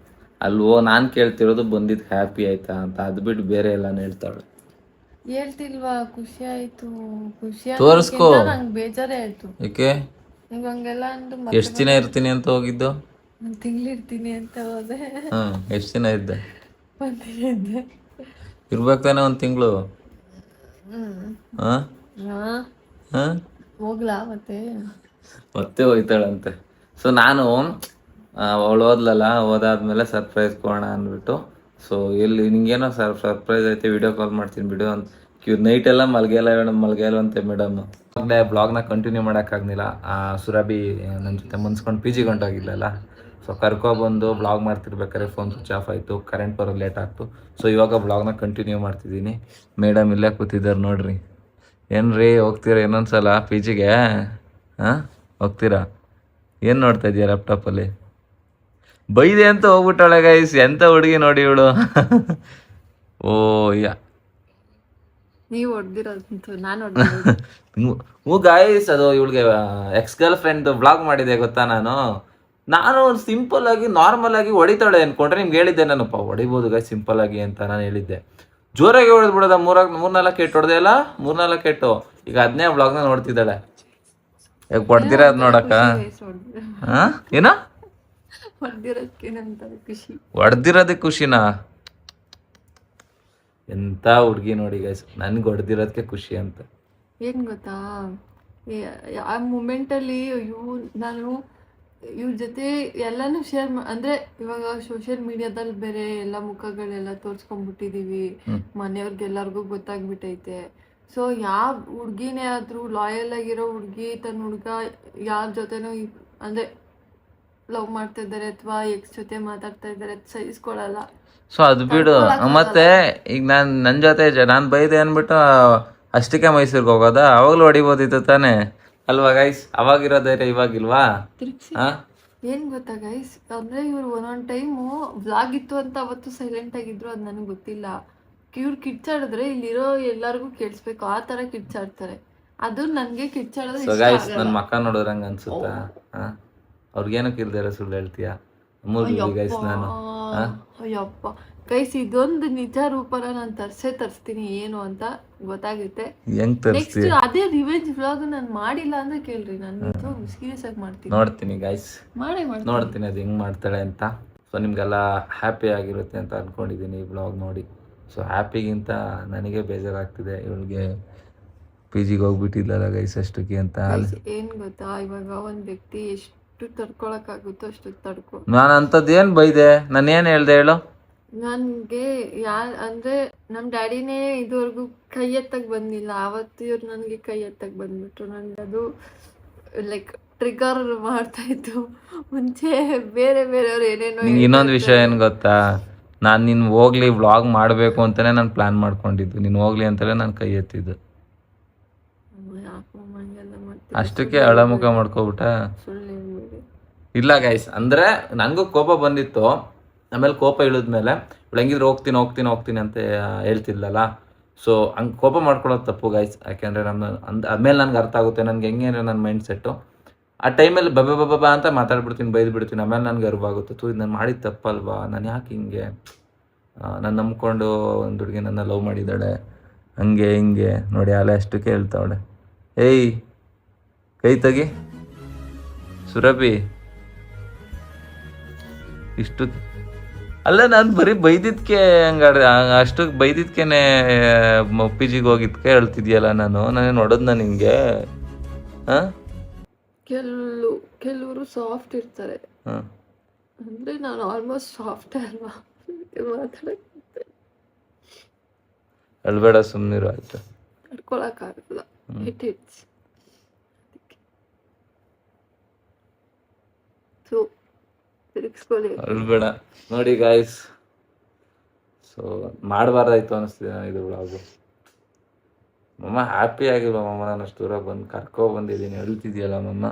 ಅಲ್ವೋ. ನಾನು ಕೇಳ್ತಿರೋದು ಬಂದಿದ್ದು ಹ್ಯಾಪಿ ಆಯ್ತಾ ಅಂತ, ಅದು ಬಿಟ್ಟು ಬೇರೆ ಎಲ್ಲಾನು ಹೇಳ್ತಾಳು. ಹೇಳ್ತಿಲ್ವಾ ಖುಷಿ ಆಯ್ತು, ಖುಷಿ ತೋರಿಸ್ಕೋ. ನಂಗೆ ಬೇಜಾರೇ ಆಯ್ತು. ಏಕೆ? ಈಗ ಹಂಗೆಲ್ಲ ಅಂದು ಎಷ್ಟು ದಿನ ಇರ್ತೀನಿ ಅಂತ ಹೋಗಿದ್ದು? ಒಂದು ತಿಂಗಳಿರ್ತೀನಿ ಅಂತ ಹೋದೆ. ಎಷ್ಟು ದಿನ ಇದ್ದೆ? ಬಂದಿಲ್ಲ ಇದ್ದೆ. ಇರ್ಬೇಕು ತಾನೆ ಒಂದು ತಿಂಗಳು. ಹೋಗ್ಲಾ ಮತ್ತೆ ಹೋಯ್ತಾಳಂತೆ. ಸೊ ನಾನು ಅವಳು ಓದ್ಲಲ್ಲ, ಓದಾದ್ಮೇಲೆ ಸರ್ಪ್ರೈಸ್ ಕೊಡೋಣ ಅಂದ್ಬಿಟ್ಟು, ಸೊ ಎಲ್ಲಿ ನಿಂಗೇನೋ ಸರ್ಪ್ರೈಸ್ ಐತೆ, ವಿಡಿಯೋ ಕಾಲ್ ಮಾಡ್ತೀನಿ ಬಿಡು ಅಂತ. ನೈಟೆಲ್ಲ ಮಲ್ಗೆಲ್ಲ ಮೇಡಮ್. ಬ್ಲಾಗ್ನ ಕಂಟಿನ್ಯೂ ಮಾಡೋಕ್ಕಾಗ್ನಿಲ್ಲ. ಸುರಭಿ ನನ್ನ ಜೊತೆ ಮುನ್ಸ್ಕೊಂಡು ಪಿ ಜಿ ಗಂಟೋಗಿಲ್ಲಲ್ಲ, ಸೊ ಕರ್ಕೊಬಂದು ಬ್ಲಾಗ್ ಮಾಡ್ತಿರ್ಬೇಕಾದ್ರೆ ಫೋನ್ ಸ್ವಿಚ್ ಆಫ್ ಆಯಿತು, ಕರೆಂಟ್ ಬರೋದು ಲೇಟ್ ಆಗ್ತು. ಸೊ ಇವಾಗ ಬ್ಲಾಗ್ನ ಕಂಟಿನ್ಯೂ ಮಾಡ್ತಿದ್ದೀನಿ. ಮೇಡಮ್ ಇಲ್ಲೇ ಕೂತಿದ್ದಾರೆ ನೋಡ್ರಿ. ಏನು ರೀ, ಹೋಗ್ತೀರಾ ಇನ್ನೊಂದು ಸಲ ಪಿ ಜಿಗೆ? ಹೋಗ್ತೀರಾ? ಏನು ನೋಡ್ತಾ ಇದೀಯ ಲ್ಯಾಪ್ಟಾಪಲ್ಲಿ? ಬೈದೆ ಅಂತ ಹೋಗ್ಬಿಟ್ಟಾಳೆ ಗೈಸ್, ಎಂಥ ಹುಡುಗಿ ನೋಡಿ ಇವಳು. ಓ ಯಾ, ನೀವು ಹೊಡೆದಿರೋದು ನಾನು ಹ್ಞೂ ಗಾಯ್ಸ್, ಅದು ಇವಳಿಗೆ ಎಕ್ಸ್ ಗರ್ಲ್ ಫ್ರೆಂಡ್ ಬ್ಲಾಗ್ ಮಾಡಿದೆ ಗೊತ್ತಾ. ನಾನು ಸಿಂಪಲ್ ಆಗಿ ನಾರ್ಮಲ್ ಆಗಿ ಹೊಡಿತಾಳೆ ಅನ್ಕೊಂಡ್ರೆ ನಿಮ್ಗೆ ಹೇಳಿದ್ದೆ ನಾನಪ್ಪ, ಹೊಡಿಬೋದು ಗಾಯ್ಸ್ ಸಿಂಪಲ್ ಆಗಿ ಅಂತ ನಾನು ಹೇಳಿದ್ದೆ. ಜೋರಾಗಿ ಹೊಡೆದ್ಬಿಡೋದ, 3-4 ಏಟು ಹೊಡೆದೆ ಅಲ್ಲ, 4-4 ಏಟು. ಈಗ ಅದನ್ನೇ ಬ್ಲಾಗ್ನ ನೋಡ್ತಿದ್ದಾಳೆ. ಈಗ ಹೊಡ್ದಿರೋದು ನೋಡಕ್ಕ. ಏನೋ ಹೊಡೆದಿರೋದಕ್ಕೆ ಖುಷಿನಾ? ಎಂತ ಹುಡುಗಿ ನೋಡಿ ಗೈಸ್, ನನ್ಗೆ ಹೊಡೆದಿರೋದಕ್ಕೆ ಖುಷಿ ಅಂತ. ಏನ್ ಗೊತ್ತಾ, ಆ ಮೂಮೆಂಟಲ್ಲಿ ನಾನು ಇವ್ರ ಜೊತೆ ಎಲ್ಲನೂ ಶೇರ್ ಅಂದರೆ ಇವಾಗ ಸೋಷಿಯಲ್ ಮೀಡಿಯಾದಲ್ಲಿ ಬೇರೆ ಎಲ್ಲ ಮುಖಗಳೆಲ್ಲ ತೋರಿಸ್ಕೊಂಡ್ಬಿಟ್ಟಿದ್ದೀವಿ, ಮನೆಯವ್ರಿಗೆಲ್ಲರಿಗೂ ಗೊತ್ತಾಗ್ಬಿಟ್ಟೈತೆ. ಸೊ ಯಾವ ಹುಡ್ಗಿನೇ ಆದರೂ ಲಾಯಲ್ ಆಗಿರೋ ಹುಡುಗಿ ತನ್ನ ಹುಡುಗ ಯಾರ ಜೊತೆನೂ ಅಂದರೆ ಲವ್ ಮಾಡ್ತಾ ಇದ್ದಾರೆ ಅಥವಾ ಎಕ್ಸ್ ಜೊತೆ ಮಾತಾಡ್ತಾ ಇದ್ದಾರೆ ಸಹಿಸ್ಕೊಳಲ್ಲ. ಸೊ ಅದು ಬಿಡು. ಮತ್ತೆ ಈಗ ನನ್ನ ಜೊತೆ ನಾನು ಬೈದೆ ಅಂದ್ಬಿಟ್ಟು ಅಷ್ಟಕ್ಕೆ ಮೈಸೂರಿಗೆ ಹೋಗೋದಾ? ಅವಾಗಲೂ ಹೊಡಿಬೋದಿತ್ತು ತಾನೇ ಅಲ್ವಾ ಗೈಸ್? ಅವಾಗಿರೋ ಧೈರ್ಯ ಇವಾಗಿಲ್ವಾ? ಏನ್ ಗೊತ್ತಾ ಗೈಸ್, ಅಂದ್ರೆ ಇವ್ರು ಒಂದೊಂದು ಟೈಮು ವ್ಲಾಗ್ ಇತ್ತು ಅಂತ ಅವತ್ತು ಸೈಲೆಂಟ್ ಆಗಿದ್ರು, ಅದು ನನಗೆ ಗೊತ್ತಿಲ್ಲ. ಇವ್ರು ಕಿರ್ಚಾಡಿದ್ರೆ ಇಲ್ಲಿರೋ ಎಲ್ಲರಿಗೂ ಕೇಳಿಸ್ಬೇಕು, ಆ ತರ ಕಿರ್ಚಾಡ್ತಾರೆ. ಅದು ನನಗೆ ಕಿರ್ಚಾಡೋದು ಸೊ ಗೈಸ್, ನನ್ನ ಮಕ್ಕ ನೋಡಿದ್ರೆ ಹಂಗೆ ಅನ್ಸುತ್ತಾ? ಅವ್ರಿಗೇನಕ್ಕೆ ಇಲ್ದಿರ ಸುಳ್ಳು ಹೇಳ್ತೀಯಾ? ಗೈಸ್ ನಾನು ಅಯ್ಯಪ್ಪ ಗೈಸ್, ಇದೊಂದು ನಿಜ ರೂಪನ ನಾನು ತರಿಸ್ತೀನಿ ಏನು ಅಂತ ಗೊತ್ತಾಗುತ್ತೆ. ನೆಕ್ಸ್ಟ್ ಅದೇ ರಿವೆಂಜ್ ವ್ಲಾಗ್ ನಾನು ಮಾಡಿಲ್ಲ ಅಂದ್ರೆ ಕೇಳ್ರಿ, ನಾನು ಸೀರಿಯಸ್ ಆಗಿ ಮಾಡ್ತೀನಿ. ನೋಡ್ತೀನಿ ಗೈಸ್, ನೋಡ್ತೀನಿ ಅದು ಹೆಂಗ್ ಮಾಡ್ತಾಳೆ ಅಂತ. ಸೊ ನಿಮ್ಗೆಲ್ಲ ಹ್ಯಾಪಿ ಆಗಿರುತ್ತೆ ಅಂತ ಅನ್ಕೊಂಡಿದ್ದೀನಿ ಈ ವ್ಲಾಗ್ ನೋಡಿ. ಸೊ ಹ್ಯಾಪಿಗಿಂತ ನನಗೆ ಬೇಜಾರಾಗ್ತಿದೆ, ಇವಳಿಗೆ ಪಿ ಜಿಗೆ ಹೋಗ್ಬಿಟ್ಟಿಲ್ಲಲ್ಲ ಗೈಸ್ ಅಷ್ಟಕ್ಕೆ ಅಂತ. ಏನ್ ಗೊತ್ತಾ, ಇವಾಗ ಒಂದ್ ವ್ಯಕ್ತಿ ಎಷ್ಟು ತಡ್ಕೊಳಕ್ಕಾಗುತ್ತೋ ಅಷ್ಟು ತಡ್ಕೊ. ನಾನು ಅಂಥದ್ದು ಏನು ಬೈದೆ? ನಾನು ಏನು ಹೇಳ್ದೆ ಹೇಳು? ನನಗೆ ಅಂದ್ರೆ ನಮ್ಮ ಡ್ಯಾಡಿನೇ ಇದುವರೆಗೂ ಕೈ ಎತ್ತಕ್ಕೆ ಬಂದಿಲ್ಲ, ಆವತ್ತು ಇವ್ರು ನನಗೆ ಕೈ ಎತ್ತಕ್ಕೆ ಬಂದ್ಬಿಟ್ರು. ನನಗೆ ಅದು ಲೈಕ್ ಟ್ರಿಗರ್ ಮಾಡ್ತಾ ಇತ್ತು. ಮುಂಚೆ ಬೇರೆಯವ್ರು ಏನೇನೋ. ಇನ್ನೊಂದು ವಿಷಯ ಏನು ಗೊತ್ತಾ, ನಾನು ನೀನು ಹೋಗ್ಲಿ ವ್ಲಾಗ್ ಮಾಡಬೇಕು ಅಂತಲೇ ನಾನು ಪ್ಲ್ಯಾನ್ ಮಾಡ್ಕೊಂಡಿದ್ದು. ನೀನು ಹೋಗ್ಲಿ ಅಂತಲೇ ನಾನು ಕೈ ಎತ್ತಿದ್ದು. ಅಷ್ಟಕ್ಕೆ ಅಳಮುಖ ಮಾಡ್ಕೊಬಿಟ್ಟ. ಇಲ್ಲ ಗೈಸ್, ಅಂದರೆ ನನಗೂ ಕೋಪ ಬಂದಿತ್ತು. ಆಮೇಲೆ ಕೋಪ ಇಳಿದ್ಮೇಲೆ ಇವಳು ಹೆಂಗಿದ್ರೆ ಹೋಗ್ತೀನಿ ಅಂತ ಹೇಳ್ತಿದ್ಲಲ್ಲ. ಸೊ ಹಂಗೆ ಕೋಪ ಮಾಡ್ಕೊಳ್ಳೋದು ತಪ್ಪು ಗೈಸ್. ಯಾಕೆಂದರೆ ಆಮೇಲೆ ನನಗೆ ಅರ್ಥ ಆಗುತ್ತೆ ನನಗೆ ಹೆಂಗೆ ಅಂದರೆ ನನ್ನ ಮೈಂಡ್ ಸೆಟ್ಟು ಆ ಟೈಮಲ್ಲಿ ಬಬ ಅಂತ ಮಾತಾಡ್ಬಿಡ್ತೀನಿ, ಬೈದ್ಬಿಡ್ತೀನಿ. ಆಮೇಲೆ ನನಗೆ ಅರಿವಾಗುತ್ತೆ, ಇದು ನಾನು ಮಾಡಿದ ತಪ್ಪಲ್ವಾ, ನಾನು ಯಾಕೆ ಹಿಂಗೆ, ನಾನು ನಂಬ್ಕೊಂಡು ಒಂದು ಹುಡುಗಿ ನನ್ನ ಲವ್ ಮಾಡಿದ್ದಾಳೆ, ಹಂಗೆ ಹಿಂಗೆ ನೋಡಿ ಅಲ್ಲೇ ಅಷ್ಟಕ್ಕೆ ಹೇಳ್ತಾವಳೆ. ಏಯ್ ಕೈ ತೆಗಿ ಸುರಭಿ. ಇಷ್ಟು ಅಲ್ಲ, ನಾನು ಬರೀ ಬೈದಿದ್ಕೆ ಹಂಗಾರೆ ಅಷ್ಟಕ್ಕೆ ಬೈದಿದ್ಕೇನೆ ಪಿ ಜಿಗೆ ಹೋಗಿದ್ಕೆ ಹೇಳ್ತಿದ್ಯಲ್ಲ. ನಾನೇನು ನೋಡೋದು ನಿಂಗೆ? ಕೆಲವರು ಸಾಫ್ಟ್ ಇರ್ತಾರೆ, ಅಂದ್ರೆ ನಾನು ಆಲ್ಮೋಸ್ಟ್ ಸಾಫ್ಟ್ ಅಲ್ವಾ, ಮಾತಾಡಕ್ಕೆ ಅಳ್ಬೇಡ, ಸುಮ್ಮನಿರು ಆಯ್ತು. ತಡ್ಕೊಳಕ್ಕಾಗಲ್ಲ, ಇಟ್ಸ್ ಅಳ್ಬೇಡ. ನೋಡಿ ಗಾಯ್ಸ್, ಸೊ ಮಾಡಬಾರ್ದಾಯ್ತು ಅನ್ನಿಸ್ತಿದೆ ಇದು ವ್ಲಾಗು. ಮಮ್ಮ ಹ್ಯಾಪಿ ಆಗಿಲ್ವ ಮಮ್ಮ? ನಾನು ಅಷ್ಟು ದೂರ ಕರ್ಕೊಬಂದಿದ್ದೀನಿ, ಅಳ್ತಿದ್ಯಲ್ಲ ಮಮ್ಮ.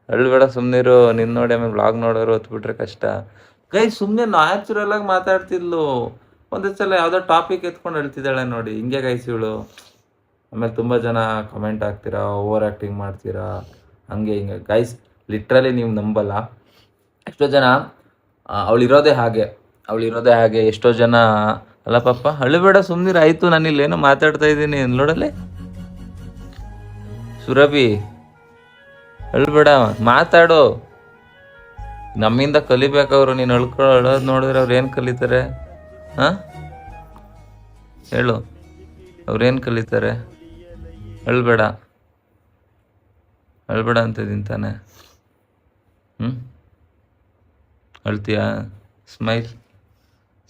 ಅಳ್ಬೇಡ, ಸುಮ್ಮನಿರು. ನಿನ್ನ ನೋಡಿ ಆಮೇಲೆ ವ್ಲಾಗ್ ನೋಡೋರು ಹೊತ್ಬಿಟ್ರೆ ಕಷ್ಟ. ಗೈಸ್ ಸುಮ್ಮನೆ ನ್ಯಾಚುರಲ್ ಆಗಿ ಮಾತಾಡ್ತಿದ್ಲು, ಒಂದೇ ಸಲ ಯಾವುದೋ ಟಾಪಿಕ್ ಎತ್ಕೊಂಡು ಹೇಳ್ತಿದ್ದಾಳೆ ನೋಡಿ. ಹಿಂಗೆ ಗೈಸ್ ಇವಳು. ಆಮೇಲೆ ತುಂಬ ಜನ ಕಮೆಂಟ್ ಹಾಕ್ತೀರಾ, ಓವರ್ ಆ್ಯಕ್ಟಿಂಗ್ ಮಾಡ್ತೀರಾ, ಹಂಗೆ ಹಿಂಗೆ. ಗೈಸ್ ಲಿಟ್ರಲಿ ನೀವು ನಂಬಲ್ಲ, ಎಷ್ಟೋ ಜನ ಅವಳಿರೋದೇ ಹಾಗೆ. ಎಷ್ಟೋ ಜನ ಅಲ್ಲ ಪಾಪ, ಅಳಬೇಡ ಸುಮ್ಮನಿರು ಆಯಿತು, ನಾನು ಇಲ್ಲೇನೋ ಮಾತಾಡ್ತಾ ಇದ್ದೀನಿ ನೋಡಲ್ಲೇ. ಸುರಭಿ ಅಳ್ಬೇಡ, ಮಾತಾಡು. ನಮ್ಮಿಂದ ಕಲಿಬೇಕವ್ರು. ನೀನು ಅಳೋದು ನೋಡಿದ್ರೆ ಅವ್ರು ಏನು ಕಲಿತಾರೆ? ಹೇಳು, ಅವ್ರೇನು ಕಲಿತಾರೆ? ಅಳ್ಬೇಡ ಅಂತಿದ್ದೀನಿ ತಾನೆ. ಅಳ್ತೀಯಾ?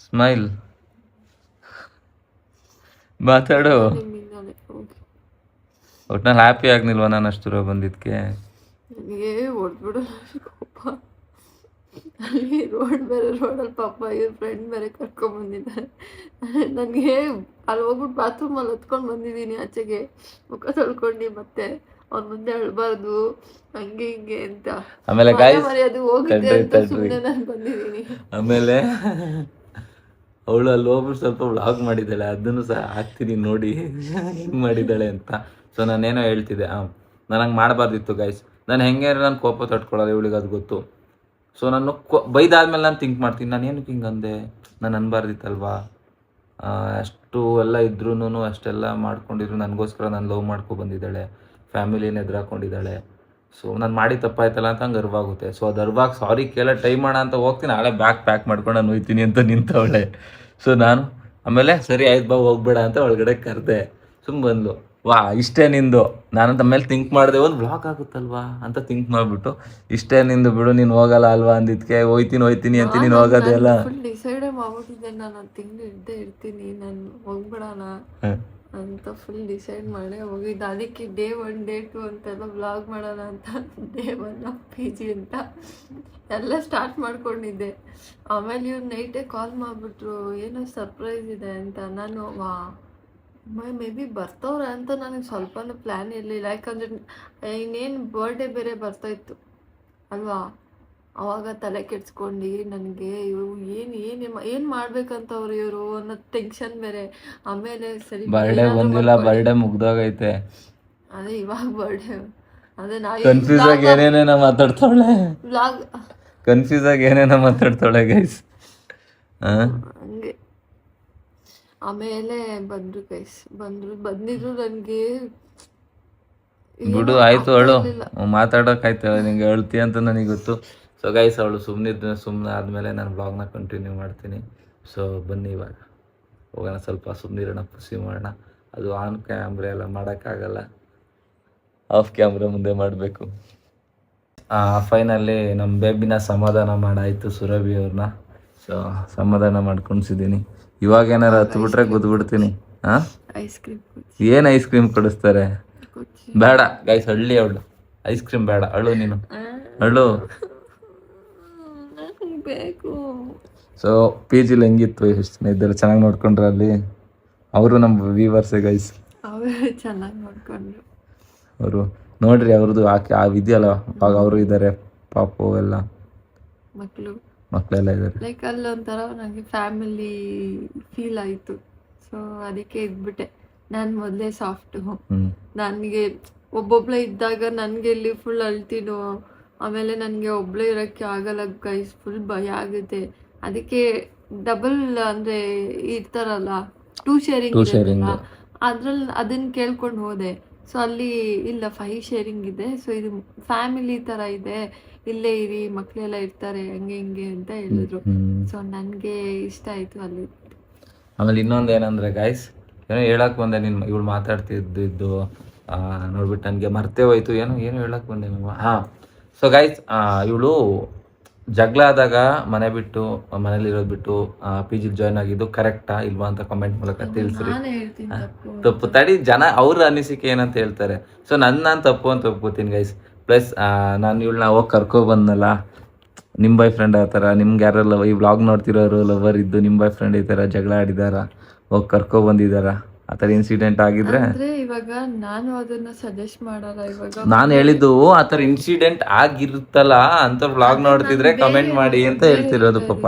ಸ್ಮೈಲ್ ಮಾತಾಡು. ಒಟ್ನಲ್ಲಿ ಹ್ಯಾಪಿ ಆಗ್ನಿಲ್ವ ನಾನು ಅಷ್ಟು ದೂರ ಬಂದಿದ್ದಕ್ಕೆ? ನನಗೆ ಹೊಡ್ಬಿಡು ಕೋಪ. ಅಲ್ಲಿ ರೋಡಲ್ಲಿ ಪಾಪ ಇವ್ರ ಫ್ರೆಂಡ್ ಬೇರೆ ಕರ್ಕೊಂಡ್ಬಂದಿದ್ದಾರೆ. ನನಗೆ ಅಲ್ಲಿ ಹೋಗ್ಬಿಟ್ಟು ಬಾತ್ರೂಮಲ್ಲಿ ಹೊತ್ಕೊಂಡು ಬಂದಿದ್ದೀನಿ ಆಚೆಗೆ, ಮುಖ ತೊಳ್ಕೊಂಡು. ಮತ್ತೆ ಅವ್ರ ಮುಂದೆ ಅಳ್ಬಾರ್ದು ಹಂಗೆ ಹಿಂಗೆ ಅಂತ. ಆಮೇಲೆ ಅದು ಹೋಗಿದೆ ಅಂತ ಸುಮ್ಮನೆ ನಾನು ಬಂದಿದ್ದೀನಿ. ಆಮೇಲೆ ಅವಳು ಅಲ್ಲಿ ಹೋಗ್ಬಿಟ್ಟು ಸ್ವಲ್ಪ ವ್ಲಾಗ್ ಮಾಡಿದ್ದಾಳೆ, ಅದನ್ನು ಸಹ ಹಾಕ್ತೀನಿ ನೋಡಿ ಹೆಂಗೆ ಮಾಡಿದ್ದಾಳೆ ಅಂತ. ಸೊ ನಾನೇನೋ ಹೇಳ್ತಿದ್ದೆ, ನಾನು ಹಂಗೆ ಮಾಡಬಾರ್ದಿತ್ತು ಗೈಸ್. ನಾನು ಹೆಂಗೆ ನಾನು ಕೋಪ ತಟ್ಕೊಳ್ಳೋದು, ಇವಳಿಗೆ ಅದು ಗೊತ್ತು. ಸೊ ನಾನು ಬೈದಾದ್ಮೇಲೆ ನಾನು ಥಿಂಕ್ ಮಾಡ್ತೀನಿ, ನಾನು ಏನಕ್ಕೆ ಹಿಂಗೆ ಅಂದೆ, ನಾನು ಅನ್ಬಾರ್ದಿತ್ತಲ್ವಾ. ಅಷ್ಟು ಎಲ್ಲ ಇದ್ರೂ ಅಷ್ಟೆಲ್ಲ ಮಾಡ್ಕೊಂಡಿದ್ರು ನನಗೋಸ್ಕರ ನಾನು ಲವ್ ಬಂದಿದ್ದಾಳೆ, ಫ್ಯಾಮಿಲಿನ ಎದುರಾಕೊಂಡಿದ್ದಾಳೆ. ಸೊ ನಾನು ಮಾಡಿ ತಪ್ಪಾಯ್ತಲ್ಲ ಅಂತ ಹಂಗೆ ಅರ್ವಾಗುತ್ತೆ. ಸೊ ಅದು ಅರ್ವಾಗ ಸಾರಿ ಕೇಳೋ ಟೈಮ್ ಮಾಡ ಅಂತ ಹೋಗ್ತೀನಿ, ನಾಳೆ ಬ್ಯಾಗ್ ಪ್ಯಾಕ್ ಮಾಡ್ಕೊಂಡು ನಾನು ಹೋಗ್ತೀನಿ ಅಂತ ನಿಂತವಳೆ. ಸೊ ನಾನು ಆಮೇಲೆ ಸರಿ ಆಯ್ತು ಬಾ ಹೋಗ್ಬೇಡ ಅಂತ ಒಳಗಡೆ ಕರೆದೆ. ಬಂದ್ಲು, ವಾ ಇಷ್ಟೇ ನಿಂದು ನಾನಂತ ಮೇಲೆ ಥಿಂಕ್ ಮಾಡಿದೆ ಒಂದು ಬ್ಲಾಗ್ ಆಗುತ್ತಲ್ವಾ ಅಂತ ಥಿಂಕ್ ಮಾಡಿಬಿಟ್ಟು ಇಷ್ಟೇ ನಿಂದು ಬಿಡು ನೀನು ಹೋಗಲ್ಲ ಅಲ್ವಾ ಅಂದಿದ್ಕೆ ಹೋಯ್ತೀನಿ ಅಂತ ನೀನು ಹೋಗೋದೇ ಅಲ್ಲ. ಫುಲ್ ಡಿಸೈಡೇ ಮಾಡ್ಬಿಟ್ಟಿದ್ದೆ ನಾನು ಒಂದು ತಿಂಗಳು ಇದ್ದೇ ಇರ್ತೀನಿ, ನಾನು ಹೋಗ್ಬಿಡೋಣ ಅಂತ ಫುಲ್ ಡಿಸೈಡ್ ಮಾಡಿ ಹೋಗಿದ್ದೆ. ಅದಕ್ಕೆ ಡೇ 1 ಡೇ 2 ಅಂತೆಲ್ಲ ವ್ಲಾಗ್ ಮಾಡೋಣ ಅಂತ ಡೇ 1 PG ಅಂತ ಎಲ್ಲ ಸ್ಟಾರ್ಟ್ ಮಾಡ್ಕೊಂಡಿದ್ದೆ. ಆಮೇಲೆ ಇವ್ರು ನೈಟೇ ಕಾಲ್ ಮಾಡಿಬಿಟ್ರು, ಏನೋ ಸರ್ಪ್ರೈಸ್ ಇದೆ ಅಂತ. ನಾನು ಮೇ ಬಿ ಬರ್ತವ್ರೆ ಅಂತ ನನಗೆ ಸ್ವಲ್ಪನೂ ಪ್ಲ್ಯಾನ್ ಇರಲಿಲ್ಲ, ಯಾಕಂದರೆ ಇನ್ನೇನು ಬರ್ಡೇ ಬೇರೆ ಬರ್ತಾಯಿತ್ತು ಅಲ್ವಾ. ಅವಾಗ ತಲೆ ಕೆಡ್ಸ್ಕೊಂಡು ನನಗೆ ಇವರು ಏನು ಮಾಡ್ಬೇಕಂತವ್ರು ಇವರು ಅನ್ನೋ ಟೆನ್ಷನ್ ಬೇರೆ. ಆಮೇಲೆ ಸರಿ ಬರ್ಡೇ ಬಂದಿಲ್ಲ, ಬರ್ಡೇ ಮುಗ್ದೋಗೈತೆ. ಅದೇ ಇವಾಗ ಬರ್ಡೇ, ಅದೇ ಕನ್ಫ್ಯೂಸ್ ಆಗಿ ಏನೇನೇನೋ ಮಾತಾಡ್ತಾಳೆ, ವ್ಲಾಗ್ ಕನ್ಫ್ಯೂಸ್ ಆಗಿ ಏನೇನೋ ಮಾತಾಡ್ತಾಳೆ ಗೈಸ್. ಹಂಗೆ ಆಮೇಲೆ ಬಂದರು ಗೈಸ್, ಬಂದಿದ್ರು ನನಗೆ ಬಿಡು ಆಯ್ತು ಅವಳು ಮಾತಾಡೋಕ್ಕಾಯ್ತು, ನಿಂಗೆ ಹೇಳ್ತೀಯ ಅಂತ ನನಗೆ ಗೊತ್ತು. ಸೊ ಗೈಸ್ ಅವಳು ಸುಮ್ಮನೆ ಆದಮೇಲೆ ನಾನು ಬ್ಲಾಗ್ನ ಕಂಟಿನ್ಯೂ ಮಾಡ್ತೀನಿ. ಸೊ ಬನ್ನಿ ಇವಾಗ ಹೋಗೋಣ, ಸ್ವಲ್ಪ ಸುಮ್ಮನಿರೋಣ, ಖುಷಿ ಮಾಡೋಣ. ಅದು ಆನ್ ಕ್ಯಾಮ್ರಾ ಎಲ್ಲ ಮಾಡೋಕ್ಕಾಗಲ್ಲ, ಆಫ್ ಕ್ಯಾಮ್ರಾ ಮುಂದೆ ಮಾಡಬೇಕು. ಫೈನಲಿ ನಮ್ಮ ಬೇಬಿನ ಸಮಾಧಾನ ಮಾಡಾಯಿತು ಸುರಭಿ ಅವ್ರನ್ನ. ಸೊ ಸಮಾಧಾನ ಮಾಡ್ಕೊಳ್ಸಿದ್ದೀನಿ. ಇವಾಗ ಏನಾರು ಹತ್ಬಿಟ್ರೆ ಗುದ್ಬಿಡ್ತೀನಿ. ಹಾಂ ಐಸ್ ಕ್ರೀಮ್ ಏನು ಐಸ್ ಕ್ರೀಮ್ ಕೊಡಿಸ್ತಾರೆ? ಬೇಡ ಗೈಸ್, ಹಳ್ಳಿ ಅವಳು ಐಸ್ ಕ್ರೀಮ್ ಬೇಡ, ಅಳು ನೀನು ಅಳು. ಬೇಕು. ಸೊ ಪಿ ಜಿಲಿ ಹೆಂಗಿತ್ತು, ಎಷ್ಟು ಜನ ಇದ್ದಾರೆ, ಚೆನ್ನಾಗಿ ನೋಡ್ಕೊಂಡ್ರೆ ಅಲ್ಲಿ? ಅವರು ನಮ್ಮ ವ್ಯೂವರ್ಸೇ ಗೈಸ್, ಅವರೇ ಚೆನ್ನಾಗಿ ನೋಡ್ಕೊಂಡ್ರು. ಅವರು ನೋಡ್ರಿ ಅವ್ರದ್ದು ಆ ಇದೆಯಲ್ಲ ಅವಾಗ ಅವರು ಇದ್ದಾರೆ, ಪಾಪು ಎಲ್ಲ ಮಕ್ಕಳೆಲ್ಲ ಇದ್ದಾರೆ. ಲೈಕ್ ಅಲ್ಲೊಂಥರ ನನಗೆ ಫ್ಯಾಮಿಲಿ ಫೀಲ್ ಆಯಿತು. ಸೊ ಅದಕ್ಕೆ ಇದ್ಬಿಟ್ಟೆ. ನಾನು ಮೊದಲೇ ಸಾಫ್ಟು, ನನಗೆ ಒಬ್ಬೊಬ್ಳೆ ಇದ್ದಾಗ ನನಗೆ ಇಲ್ಲಿ ಫುಲ್ ಅಳ್ತೀನೋ, ಆಮೇಲೆ ನನಗೆ ಒಬ್ಬಳೇ ಇರೋಕ್ಕೆ ಆಗಲ್ಲ ಗೈಸ್, ಫುಲ್ ಭಯ ಆಗುತ್ತೆ. ಅದಕ್ಕೆ ಡಬಲ್ ಅಂದರೆ ಇರ್ತಾರಲ್ಲ 2 ಶೇರಿಂಗ್ ಅದ್ರಲ್ಲಿ ಅದನ್ನು ಕೇಳ್ಕೊಂಡು ಹೋದೆ. ಸೊ ಅಲ್ಲಿ ಇಲ್ಲ 5 ಶೇರಿಂಗ್ ಇದೆ, ಸೊ ಇದು ಫ್ಯಾಮಿಲಿ ಥರ ಇದೆ, ಇಲ್ಲೇ ಇರಿ, ಮಕ್ಕಳೆಲ್ಲ ಇರ್ತಾರೆ, ಹಿಂಗೆ ಅಂತ ಹೇಳಿದ್ರು. ಸೊ ನನಗೆ ಇಷ್ಟ ಆಯಿತು ಅಲ್ಲಿ. ಆಮೇಲೆ ಇನ್ನೊಂದು ಏನಂದರೆ ಗೈಸ್, ಏನೋ ಹೇಳಕ್ಕೆ ಬಂದೆ, ನೀನು ಇವಳು ಮಾತಾಡ್ತಿದ್ದು ನೋಡ್ಬಿಟ್ಟು ನನಗೆ ಮರ್ತೇ ಹೋಯ್ತು. ಏನು ಹೇಳಕ್ಕೆ ಬಂದೆ ನೀವು. ಹಾಂ, ಸೊ ಗೈಸ್ ಇವಳು ಜಗಳ ಆದಾಗ ಮನೆ ಬಿಟ್ಟು ಮನೇಲಿರೋದು ಬಿಟ್ಟು ಪಿ ಜಿಗೆ ಜಾಯ್ನ್ ಆಗಿದ್ದು ಕರೆಕ್ಟಾ ಇಲ್ವಾ ಅಂತ ಕಮೆಂಟ್ ಮೂಲಕ ತಿಳಿಸ್ರಿ. ತಪ್ಪು ತಡಿ, ಜನ ಅವ್ರ ಅನಿಸಿಕೆ ಏನಂತ ಹೇಳ್ತಾರೆ. ಸೊ ನಾನು ತಪ್ಪು ಅಂತ ಒಪ್ಕೋತೀನಿ ಗೈಸ್. ಪ್ಲಸ್ ನಾನು ಇವಳನ್ನ ಹೋಗಿ ಕರ್ಕೊಬಂದಲ್ಲ, ನಿಮ್ಮ ಬಾಯ್ ಫ್ರೆಂಡ್ ಆ ಥರ, ನಿಮ್ಗೆ ಯಾರೆಲ್ಲ ಈ ವ್ಲಾಗ್ ನೋಡ್ತಿರೋರು ಲವರ್ ಇದ್ದು ನಿಮ್ಮ ಬಾಯ್ ಫ್ರೆಂಡ್ ಈ ಥರ ಜಗಳ ಆಡಿದಾರ, ಹೋಗಿ ಕರ್ಕೊಬಂದಿದ್ದಾರ, ಆ ಥರ ಇನ್ಸಿಡೆಂಟ್ ಆಗಿದ್ರೆ ಇವಾಗ ನಾನು ಅದನ್ನ ಸಜೆಸ್ಟ್ ಮಾಡಲ್ಲ. ಇವಾಗ ನಾನು ಹೇಳಿದ್ದು ಆ ಥರ ಇನ್ಸಿಡೆಂಟ್ ಆಗಿರುತ್ತಲ್ಲ ಅಂತ ವ್ಲಾಗ್ ನೋಡ್ತಿದ್ರೆ ಕಮೆಂಟ್ ಮಾಡಿ ಅಂತ ಹೇಳ್ತಿರೋದು ಪಾಪ.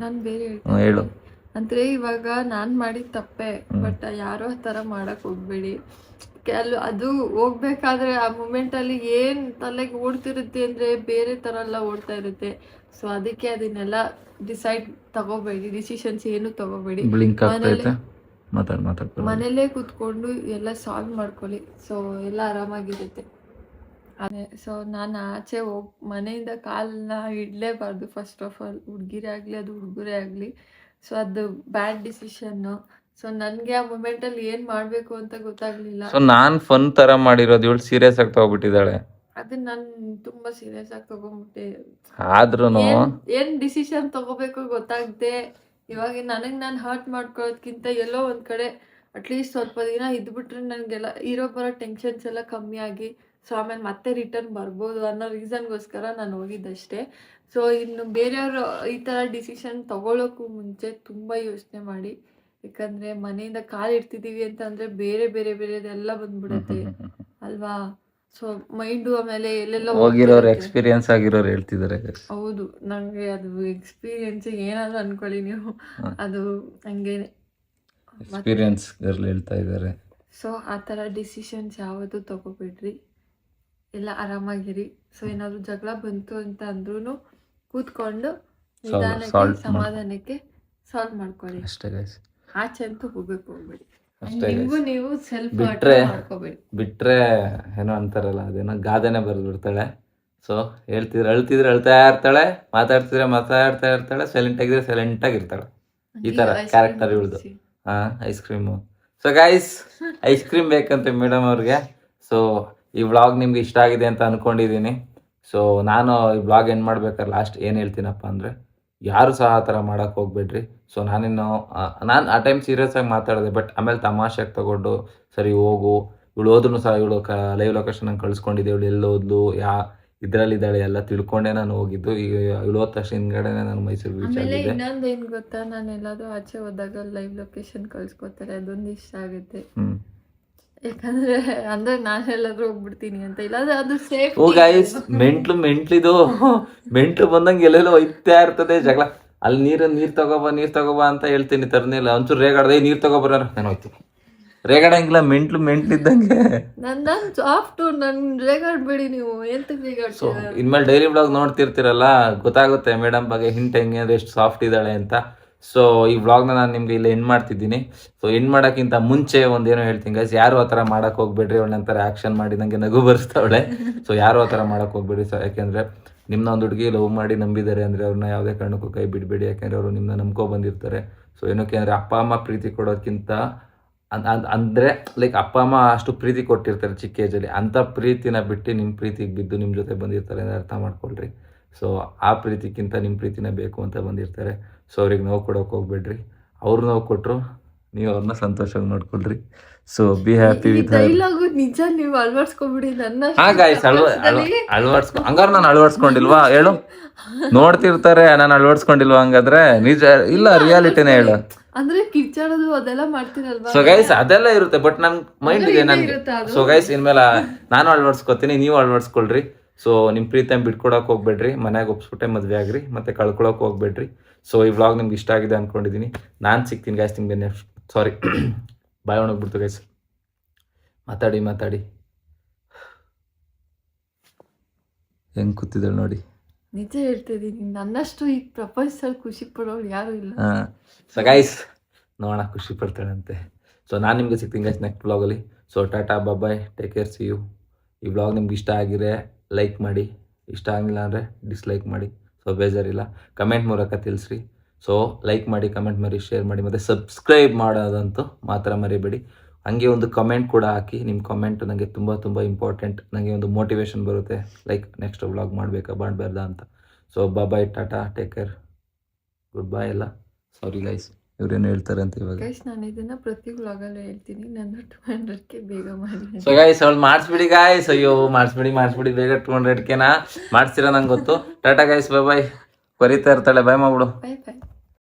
ನಾನು ಬೇರೆ ಹೇಳು. ಅಂದ್ರೆ ಇವಾಗ ನಾನು ಮಾಡಿದ ತಪ್ಪೆ, ಬಟ್ ಯಾರೋ ಥರ ಮಾಡಕ್ ಹೋಗ್ಬೇಡಿ. ಅದು ಹೋಗ್ಬೇಕಾದ್ರೆ ಆ ಮೂಮೆಂಟಲ್ಲಿ ಏನು ತಲೆಗೆ ಓಡ್ತಿರುತ್ತೆ ಅಂದರೆ ಬೇರೆ ಥರ ಎಲ್ಲ ಓಡ್ತಾ ಇರುತ್ತೆ. ಸೊ ಅದಕ್ಕೆ ಅದನ್ನೆಲ್ಲ ತಗೋಬೇಡಿ, ಡಿಸಿಷನ್ಸ್ ಏನು ತಗೋಬೇಡಿ. ಮನೇಲೇ ಕೂತ್ಕೊಂಡು ಎಲ್ಲ ಸಾಲ್ವ್ ಮಾಡ್ಕೊಳ್ಳಿ. ಸೊ ಎಲ್ಲ ಆರಾಮಾಗಿರುತ್ತೆ. ಅದೇ ಸೊ ನಾನು ಆಚೆ ಹೋಗಿ ಮನೆಯಿಂದ ಕಾಲನ್ನ ಇಡಲೇಬಾರ್ದು. ಫಸ್ಟ್ ಆಫ್ ಆಲ್ ಹುಡುಗಿರೇ ಆಗಲಿ ಅದು ಹುಡುಗರೇ ಆಗಲಿ. ಸೊ ಅದು ಬ್ಯಾಡ್ ಡಿಸಿಷನ್ನು. ಸೊ ನನಗೆ ಆ ಮೂಮೆಂಟಲ್ಲಿ ಏನು ಮಾಡಬೇಕು ಅಂತ ಗೊತ್ತಾಗಲಿಲ್ಲ. ಸೊ ನಾನು ಫನ್ ಥರ ಮಾಡಿರೋದು, ಇವಳು ಸೀರಿಯಸ್ ಆಗಿ ತಗೋಬಿಟ್ಟಿದ್ದಾಳೆ. ಅದನ್ನ ನಾನು ತುಂಬಾ ಸೀರಿಯಸ್ ಆಗಿ ತಗೊಂಡ್ಬಿಟ್ಟೆ. ಆದ್ರೂ ಏನು ಡಿಸಿಷನ್ ತಗೋಬೇಕು ಗೊತ್ತಾಗದೆ ಇವಾಗ ನನಗೆ ನಾನು ಹರ್ಟ್ ಮಾಡ್ಕೊಳ್ಳೋದ್ಕಿಂತ ಎಲ್ಲೋ ಒಂದು ಕಡೆ ಅಟ್ಲೀಸ್ಟ್ ಸ್ವಲ್ಪ ದಿನ ಇದ್ಬಿಟ್ರೆ ನನಗೆಲ್ಲ ಇರೋ ಬರೋ ಟೆನ್ಷನ್ಸ್ ಎಲ್ಲ ಕಮ್ಮಿ ಆಗಿ ಸೊ ಆಮೇಲೆ ಮತ್ತೆ ರಿಟರ್ನ್ ಬರ್ಬೋದು ಅನ್ನೋ ರೀಸನ್ಗೋಸ್ಕರ ನಾನು ಹೋಗಿದ್ದಷ್ಟೇ. ಸೊ ಇನ್ನು ಬೇರೆಯವರು ಈ ಥರ ಡಿಸಿಷನ್ ತಗೊಳ್ಳೋಕ್ಕೂ ಮುಂಚೆ ತುಂಬ ಯೋಚನೆ ಮಾಡಿ. ಯಾಕಂದರೆ ಮನೆಯಿಂದ ಕಾಲು ಇಡ್ತಿದ್ದೀವಿ ಅಂತಂದರೆ ಬೇರೆದೆಲ್ಲ ಬಂದ್ಬಿಡುತ್ತೆ ಅಲ್ವಾ. ಸೊ ಮೈಂಡು ಆಮೇಲೆ ಎಲ್ಲೆಲ್ಲ ಹೋಗಿರೋರು ಎಕ್ಸ್ಪೀರಿಯನ್ಸ್ ಆಗಿರೋರು ಹೇಳ್ತಿದ್ದಾರೆ. ಹೌದು, ನನಗೆ ಅದು ಎಕ್ಸ್ಪೀರಿಯನ್ಸ್ ಏನಾದರೂ ಅನ್ಕೊಳ್ಳಿ ನೀವು, ಅದು ಹಂಗೇನೆ ಎಕ್ಸ್ಪೀರಿಯನ್ಸ್ ಹೇಳ್ತಾ ಇದ್ದಾರೆ. ಸೊ ಆ ಥರ ಡಿಸಿಷನ್ಸ್ ಯಾವುದು ತಗೋಬಿಡ್ರಿ, ಎಲ್ಲ ಆರಾಮಾಗಿರಿ. ಸೊ ಏನಾದರೂ ಜಗಳ ಬಂತು ಅಂತ ಅಂದ್ರೂ ಕೂತ್ಕೊಂಡು ನಿಧಾನಕ್ಕೆ ಸಮಾಧಾನಕ್ಕೆ ಸಾಲ್ವ್ ಮಾಡ್ಕೊಳ್ಳಿ ಅಷ್ಟೇ ಗೈಸ್. ಆಚೆ ಅಂತೂ ಹೋಗ್ಬೇಡಿ. ನೀವು ಬಿಟ್ರೆ ಏನೋ ಅಂತಾರಲ್ಲ, ಅದೇನೋ ಗಾದೆನೆ ಬರ್ಬಿಡ್ತಾಳೆ. ಸೊ ಅಳ್ತಿದ್ರೆ ಅಳ್ತಾ ಇರ್ತಾಳೆ, ಮಾತಾಡ್ತಾ ಇರ್ತಾಳೆ, ಸೈಲೆಂಟ್ ಆಗಿದ್ರೆ ಸೈಲೆಂಟ್ ಆಗಿರ್ತಾಳೆ. ಈ ತರ ಕ್ಯಾರೆಕ್ಟರ್ ಇವಳ್ದು. Ice cream. So guys ice cream ಬೇಕಂತೆ ಮೇಡಮ್ ಅವ್ರಿಗೆ. ಸೊ ಈ ವ್ಲಾಗ್ ನಿಮ್ಗೆ ಇಷ್ಟ ಆಗಿದೆ ಅಂತ ಅನ್ಕೊಂಡಿದ್ದೀನಿ. ಸೊ ನಾನು ಈ ವ್ಲಾಗ್ ಏನು ಮಾಡ್ಬೇಕಾದ್ರೆ ಲಾಸ್ಟ್ ಏನು ಹೇಳ್ತೀನಪ್ಪ ಅಂದರೆ, ಯಾರು ಸಹ ಆ ಥರ ಮಾಡೋಕ್ಕೆ ಹೋಗ್ಬೇಡ್ರಿ. ಸೊ ನಾನು ಆ ಟೈಮ್ ಸೀರಿಯಸ್ ಆಗಿ ಮಾತಾಡಿದೆ, ಬಟ್ ಆಮೇಲೆ ತಮಾಷೆಗೆ ತಗೊಂಡು ಸರಿ ಹೋಗು, ಇವಳು ಹೋದ್ರೂ ಸಹ ಇವಳು ಲೈವ್ ಲೊಕೇಶನ್ ಕಳಿಸ್ಕೊಂಡಿದ್ದೆ, ಇವಳು ಎಲ್ಲಿ ಹೋದ್ಲು, ಇದರಲ್ಲಿದ್ದಾಳೆ ಎಲ್ಲ ತಿಳ್ಕೊಂಡೆ ನಾನು ಹೋಗಿದ್ದು. ಈಗ ಇವಳು ಹೋದ ತಕ್ಷಣ ಹಿಂದ್ಗಡೆನೆ ನಾನು ಮೈಸೂರಿಗೆ ರೀಚ್ ಆಮೇಲೆ ಆಗಿದ್ದೆ. ಇನ್ನೊಂದು ಏನ್ ಗೊತ್ತಾ, ನಾನು ಎಲ್ಲಾದ್ರೂ ಆಚೆ ಹೋದಾಗ ಲೈವ್ ಲೊಕೇಶನ್ ಕಳ್ಸ್ಕೊತಾರೆ, ಅದೊಂದು ಇಷ್ಟ ಆಗುತ್ತೆ. ಯಾಕಂದ್ರೆ ಅಂದ್ರೆ ನಾನು ಎಲ್ಲಾದ್ರೂ ಹೋಗ್ಬಿಡ್ತೀನಿ ಅಂತ, ಇಲ್ಲಾಂದ್ರೆ ಅದು ಸೇಫ್. ಓ ಗೈಸ್, ಮೆಂಟ್ಲು ಬಂದಂಗೆ ಎಲ್ಲೆಲ್ಲೋ ಒಯ್ತಾ ಇರ್ತದೆ ಜಗಳ. ಅಲ್ಲಿ ನೀರು ತಗೋಬಾ ಅಂತ ಹೇಳ್ತೀನಿ, ತರ್ನಿಲ್ಲ. ಒಂಚೂರು ರೇಗಾಡ್ದೆ, ನೀರು ತಗೋಬರ ನಾನು ಹೋಯ್ತೀನಿ. ರೇಗಾಡಂಗಿಲ್ಲ, ಮೆಂಟ್ಲಿದ್ದಂಗೆ. ನನ್ನ ಸಾಫ್ಟು, ನನ್ ರೇಗಾಡ್ಬೇಡಿ ನೀವು, ಎಂತಕ್ಕೆ ಸೊ ರೇಗಾಡ್ತೀರ? ಇನ್ಮೇಲೆ ಡೈಲಿ ವ್ಲಾಗ್ ನೋಡ್ತಿರ್ತೀರಲ್ಲ, ಗೊತ್ತಾಗುತ್ತೆ ಮೇಡಮ್ ಬಗ್ಗೆ ಹಿಂಟ್ ಹೆಂಗೆ ಅಂದ್ರೆ ಎಷ್ಟು ಸಾಫ್ಟ್ ಇದ್ದಾಳೆ ಅಂತ. ಸೊ ಈ ವ್ಲಾಗ್ನ ನಾನು ನಿಮ್ಗೆ ಇಲ್ಲಿ ಎಂಡ್ ಮಾಡ್ತಿದ್ದೀನಿ. ಸೊ ಎಂಡ್ ಮಾಡೋಕ್ಕಿಂತ ಮುಂಚೆ ಒಂದೇನೋ ಹೇಳ್ತೀನಿ ಗೈಸ್, ಯಾರು ಆ ಥರ ಮಾಡೋಕೆ ಹೋಗ್ಬೇಡ್ರಿ. ಅವಳ ನಂತರ ಆ್ಯಕ್ಷನ್ ಮಾಡಿ ನನಗೆ ನಗು ಬರ್ಸ್ತಾವಳೆ. ಸೊ ಯಾರು ಆ ಥರ ಮಾಡೋಕೆ ಹೋಗ್ಬೇಡಿ. ಸೊ ಯಾಕೆಂದರೆ ನಿಮ್ಮನ್ನ ಒಂದು ಹುಡುಗಿ ಲವ್ ಮಾಡಿ ನಂಬಿದ್ದಾರೆ ಅಂದರೆ ಅವ್ರನ್ನ ಯಾವುದೇ ಕಾರಣಕ್ಕೂ ಕೈ ಬಿಡಬೇಡಿ. ಯಾಕೆಂದರೆ ಅವರು ನಿಮ್ಮನ್ನ ನಂಬ್ಕೊ ಬಂದಿರ್ತಾರೆ. ಸೊ ಏನಕ್ಕೆ ಅಂದರೆ ಅಪ್ಪ ಅಮ್ಮ ಪ್ರೀತಿ ಕೊಡೋದಕ್ಕಿಂತ ಅಂದರೆ ಲೈಕ್ ಅಪ್ಪ ಅಮ್ಮ ಅಷ್ಟು ಪ್ರೀತಿ ಕೊಟ್ಟಿರ್ತಾರೆ ಚಿಕ್ಕ ಏಜಲ್ಲಿ, ಅಂಥ ಪ್ರೀತಿನ ಬಿಟ್ಟು ನಿಮ್ಮ ಪ್ರೀತಿಗೆ ಬಿದ್ದು ನಿಮ್ಮ ಜೊತೆ ಬಂದಿರ್ತಾರೆ ಅಂದರೆ ಅರ್ಥ ಮಾಡ್ಕೊಳ್ರಿ. ಸೊ ಆ ಪ್ರೀತಿಗಿಂತ ನಿಮ್ಮ ಪ್ರೀತಿನೇ ಬೇಕು ಅಂತ ಬಂದಿರ್ತಾರೆ. ಸೊ ಅವ್ರಿಗೆ ನೋವು ಕೊಡೋಕೆ ಹೋಗ್ಬೇಡ್ರಿ. ಅವ್ರು ನೋವು ಕೊಟ್ಟರು ನೀವು ಅವ್ರನ್ನ ಸಂತೋಷವಾಗಿ ನೋಡ್ಕೊಳ್ರಿ. So be happy with dialogue ನಿಜ ನೀವು ಅಳವಡಿಸ್ಕೊಬಿಡಿ. ನನ್ನ ಹಾ ಗಾಯ್ಸ್, ಹಂಗಾರೆ ನಾನು ಅಳವಡಿಸ್ಕೊಂಡಿಲ್ವಾ ಹೇಳು? ನೋಡ್ತಿರ್ತಾರೆ, ನಾನು ಅಳವಡಿಸ್ಕೊಂಡಿಲ್ವಾ ಹಂಗಾದ್ರೆ? ನಿಜ ಇಲ್ಲ, ರಿಯಾಲಿಟಿನೇ ಹೇಳು. ಅಂದ್ರೆ ಕಿರ್ಚಾಡೋದು ಅದೆಲ್ಲ ಮಾಡ್ತೀರಲ್ವಾ? ಸೊ ಗೈಸ್ ಅದೆಲ್ಲ ಇರುತ್ತೆ, ಬಟ್ ನನ್ನ ಮೈಂಡ್ಗೆ ನನ್ಗೆ. ಸೊ ಗೈಸ್ ಇನ್ಮೇಲೆ ನಾನು ಅಳವಡಿಸ್ಕೊತೀನಿ, ನೀವು ಅಳವಡಿಸ್ಕೊಳ್ರಿ. ಸೊ ನಿಮ್ಮ ಪ್ರೀತಿಯನ್ನು ಬಿಟ್ಕೊಡೋಕೆ ಹೋಗ್ಬೇಡ್ರಿ. ಮನೆಯಾಗ ಒಪ್ಸ್ಬಿಟ್ಟೆ ಮದುವೆ ಆಗ್ರಿ, ಮತ್ತೆ ಕಳ್ಕೊಳಕ್ಕೆ ಹೋಗ್ಬೇಡ್ರಿ. ಸೊ ಈ ವ್ಲಾಗ್ ನಿಮ್ಗೆ ಇಷ್ಟ ಆಗಿದೆ ಅಂದ್ಕೊಂಡಿದ್ದೀನಿ. ನಾನು ಸಿಗ್ತೀನಿ ಗೈಸ್ ನಿಮಗೆ ನೆಕ್ಸ್ಟ್. ಸಾರಿ, ಬಾಯ್ ಒಣಗ್ಬಿಡ್ತು ಗೈಸ್. ಮಾತಾಡಿ ಹೆಂಗೆ ಕೂತಿದ್ದಾಳೆ ನೋಡಿ. ನಿಜ ಹೇಳ್ತಿದ್ದೀನಿ, ನನ್ನಷ್ಟು ಈ ಪ್ರಪಂಚದಲ್ಲಿ ಖುಷಿ ಪಡೋಳು ಯಾರು ಇಲ್ಲ. ಸೊ ಗೈಸ್ ನೋಡೋಣ, ಖುಷಿ ಪಡ್ತಾಳಂತೆ. ಸೊ ನಾನು ನಿಮಗೆ ಸಿಗ್ತೀನಿ ಗೈಸ್ ನೆಕ್ಸ್ಟ್ ವ್ಲಾಗಲ್ಲಿ. So tata bye, take care, see you. ಈ ವ್ಲಾಗ್ ನಿಮ್ಗೆ ಇಷ್ಟ ಆಗಿದ್ರೆ ಲೈಕ್ ಮಾಡಿ, ಇಷ್ಟ ಆಗಿಲ್ಲ ಅಂದರೆ ಡಿಸ್ಲೈಕ್ ಮಾಡಿ. ಸೊ ಬೇಜಾರಿಲ್ಲ, ಕಮೆಂಟ್ ಮೂಲಕ ತಿಳಿಸ್ರಿ. ಸೊ ಲೈಕ್ ಮಾಡಿ, ಕಮೆಂಟ್ ಮಾಡಿ, ಶೇರ್ ಮಾಡಿ, ಮತ್ತು ಸಬ್ಸ್ಕ್ರೈಬ್ ಮಾಡೋದಂತೂ ಮಾತ್ರ ಮರಿಬೇಡಿ. ಹಂಗೆ ಒಂದು ಕಮೆಂಟ್ ಕೂಡ ಹಾಕಿ. ನಿಮ್ಮ ಕಮೆಂಟ್ ನನಗೆ ತುಂಬ ಇಂಪಾರ್ಟೆಂಟ್. ನನಗೆ ಒಂದು ಮೋಟಿವೇಶನ್ ಬರುತ್ತೆ, ಲೈಕ್ ನೆಕ್ಸ್ಟ್ ವ್ಲಾಗ್ ಮಾಡಬೇಡ್ದಾ ಅಂತ. So bye, tata, take care, good bye ಎಲ್ಲ. ಸಾರಿ ಗೈಸ್, ಇವ್ರೇನು ಹೇಳ್ತಾರೆ ಅಂತ ಇವಾಗ. ಗೈಸ್ ನಾನು ಇದನ್ನ ಪ್ರತಿ ವ್ಲಾಗಲ್ಲೂ ಹೇಳ್ತೀನಿ, ನನ್ನ 200ಕ್ಕೆ ಬೇಗ ಮಾಡಿ. ಸೊ ಗೈಸ್ ಅವಳು ಮಾಡಿಸ್ಬಿಡಿ ಗಾಯ್ಸ್. ಅಯ್ಯೋ ಮಾಡಿಸ್ಬಿಡಿ ಬೇಗ 200ಕ್ಕೆ ಮಾಡಿಸ್ತೀರಾ ನಂಗೆ ಗೊತ್ತು. ಟಾಟಾ ಗೈಸ್, ಬಾಯ್. ಕರೀತಾ ಇರ್ತಾಳೆ, ಬಾಯ್ ಮಾಡ್ಬಿಡು. ಬಾಯ್.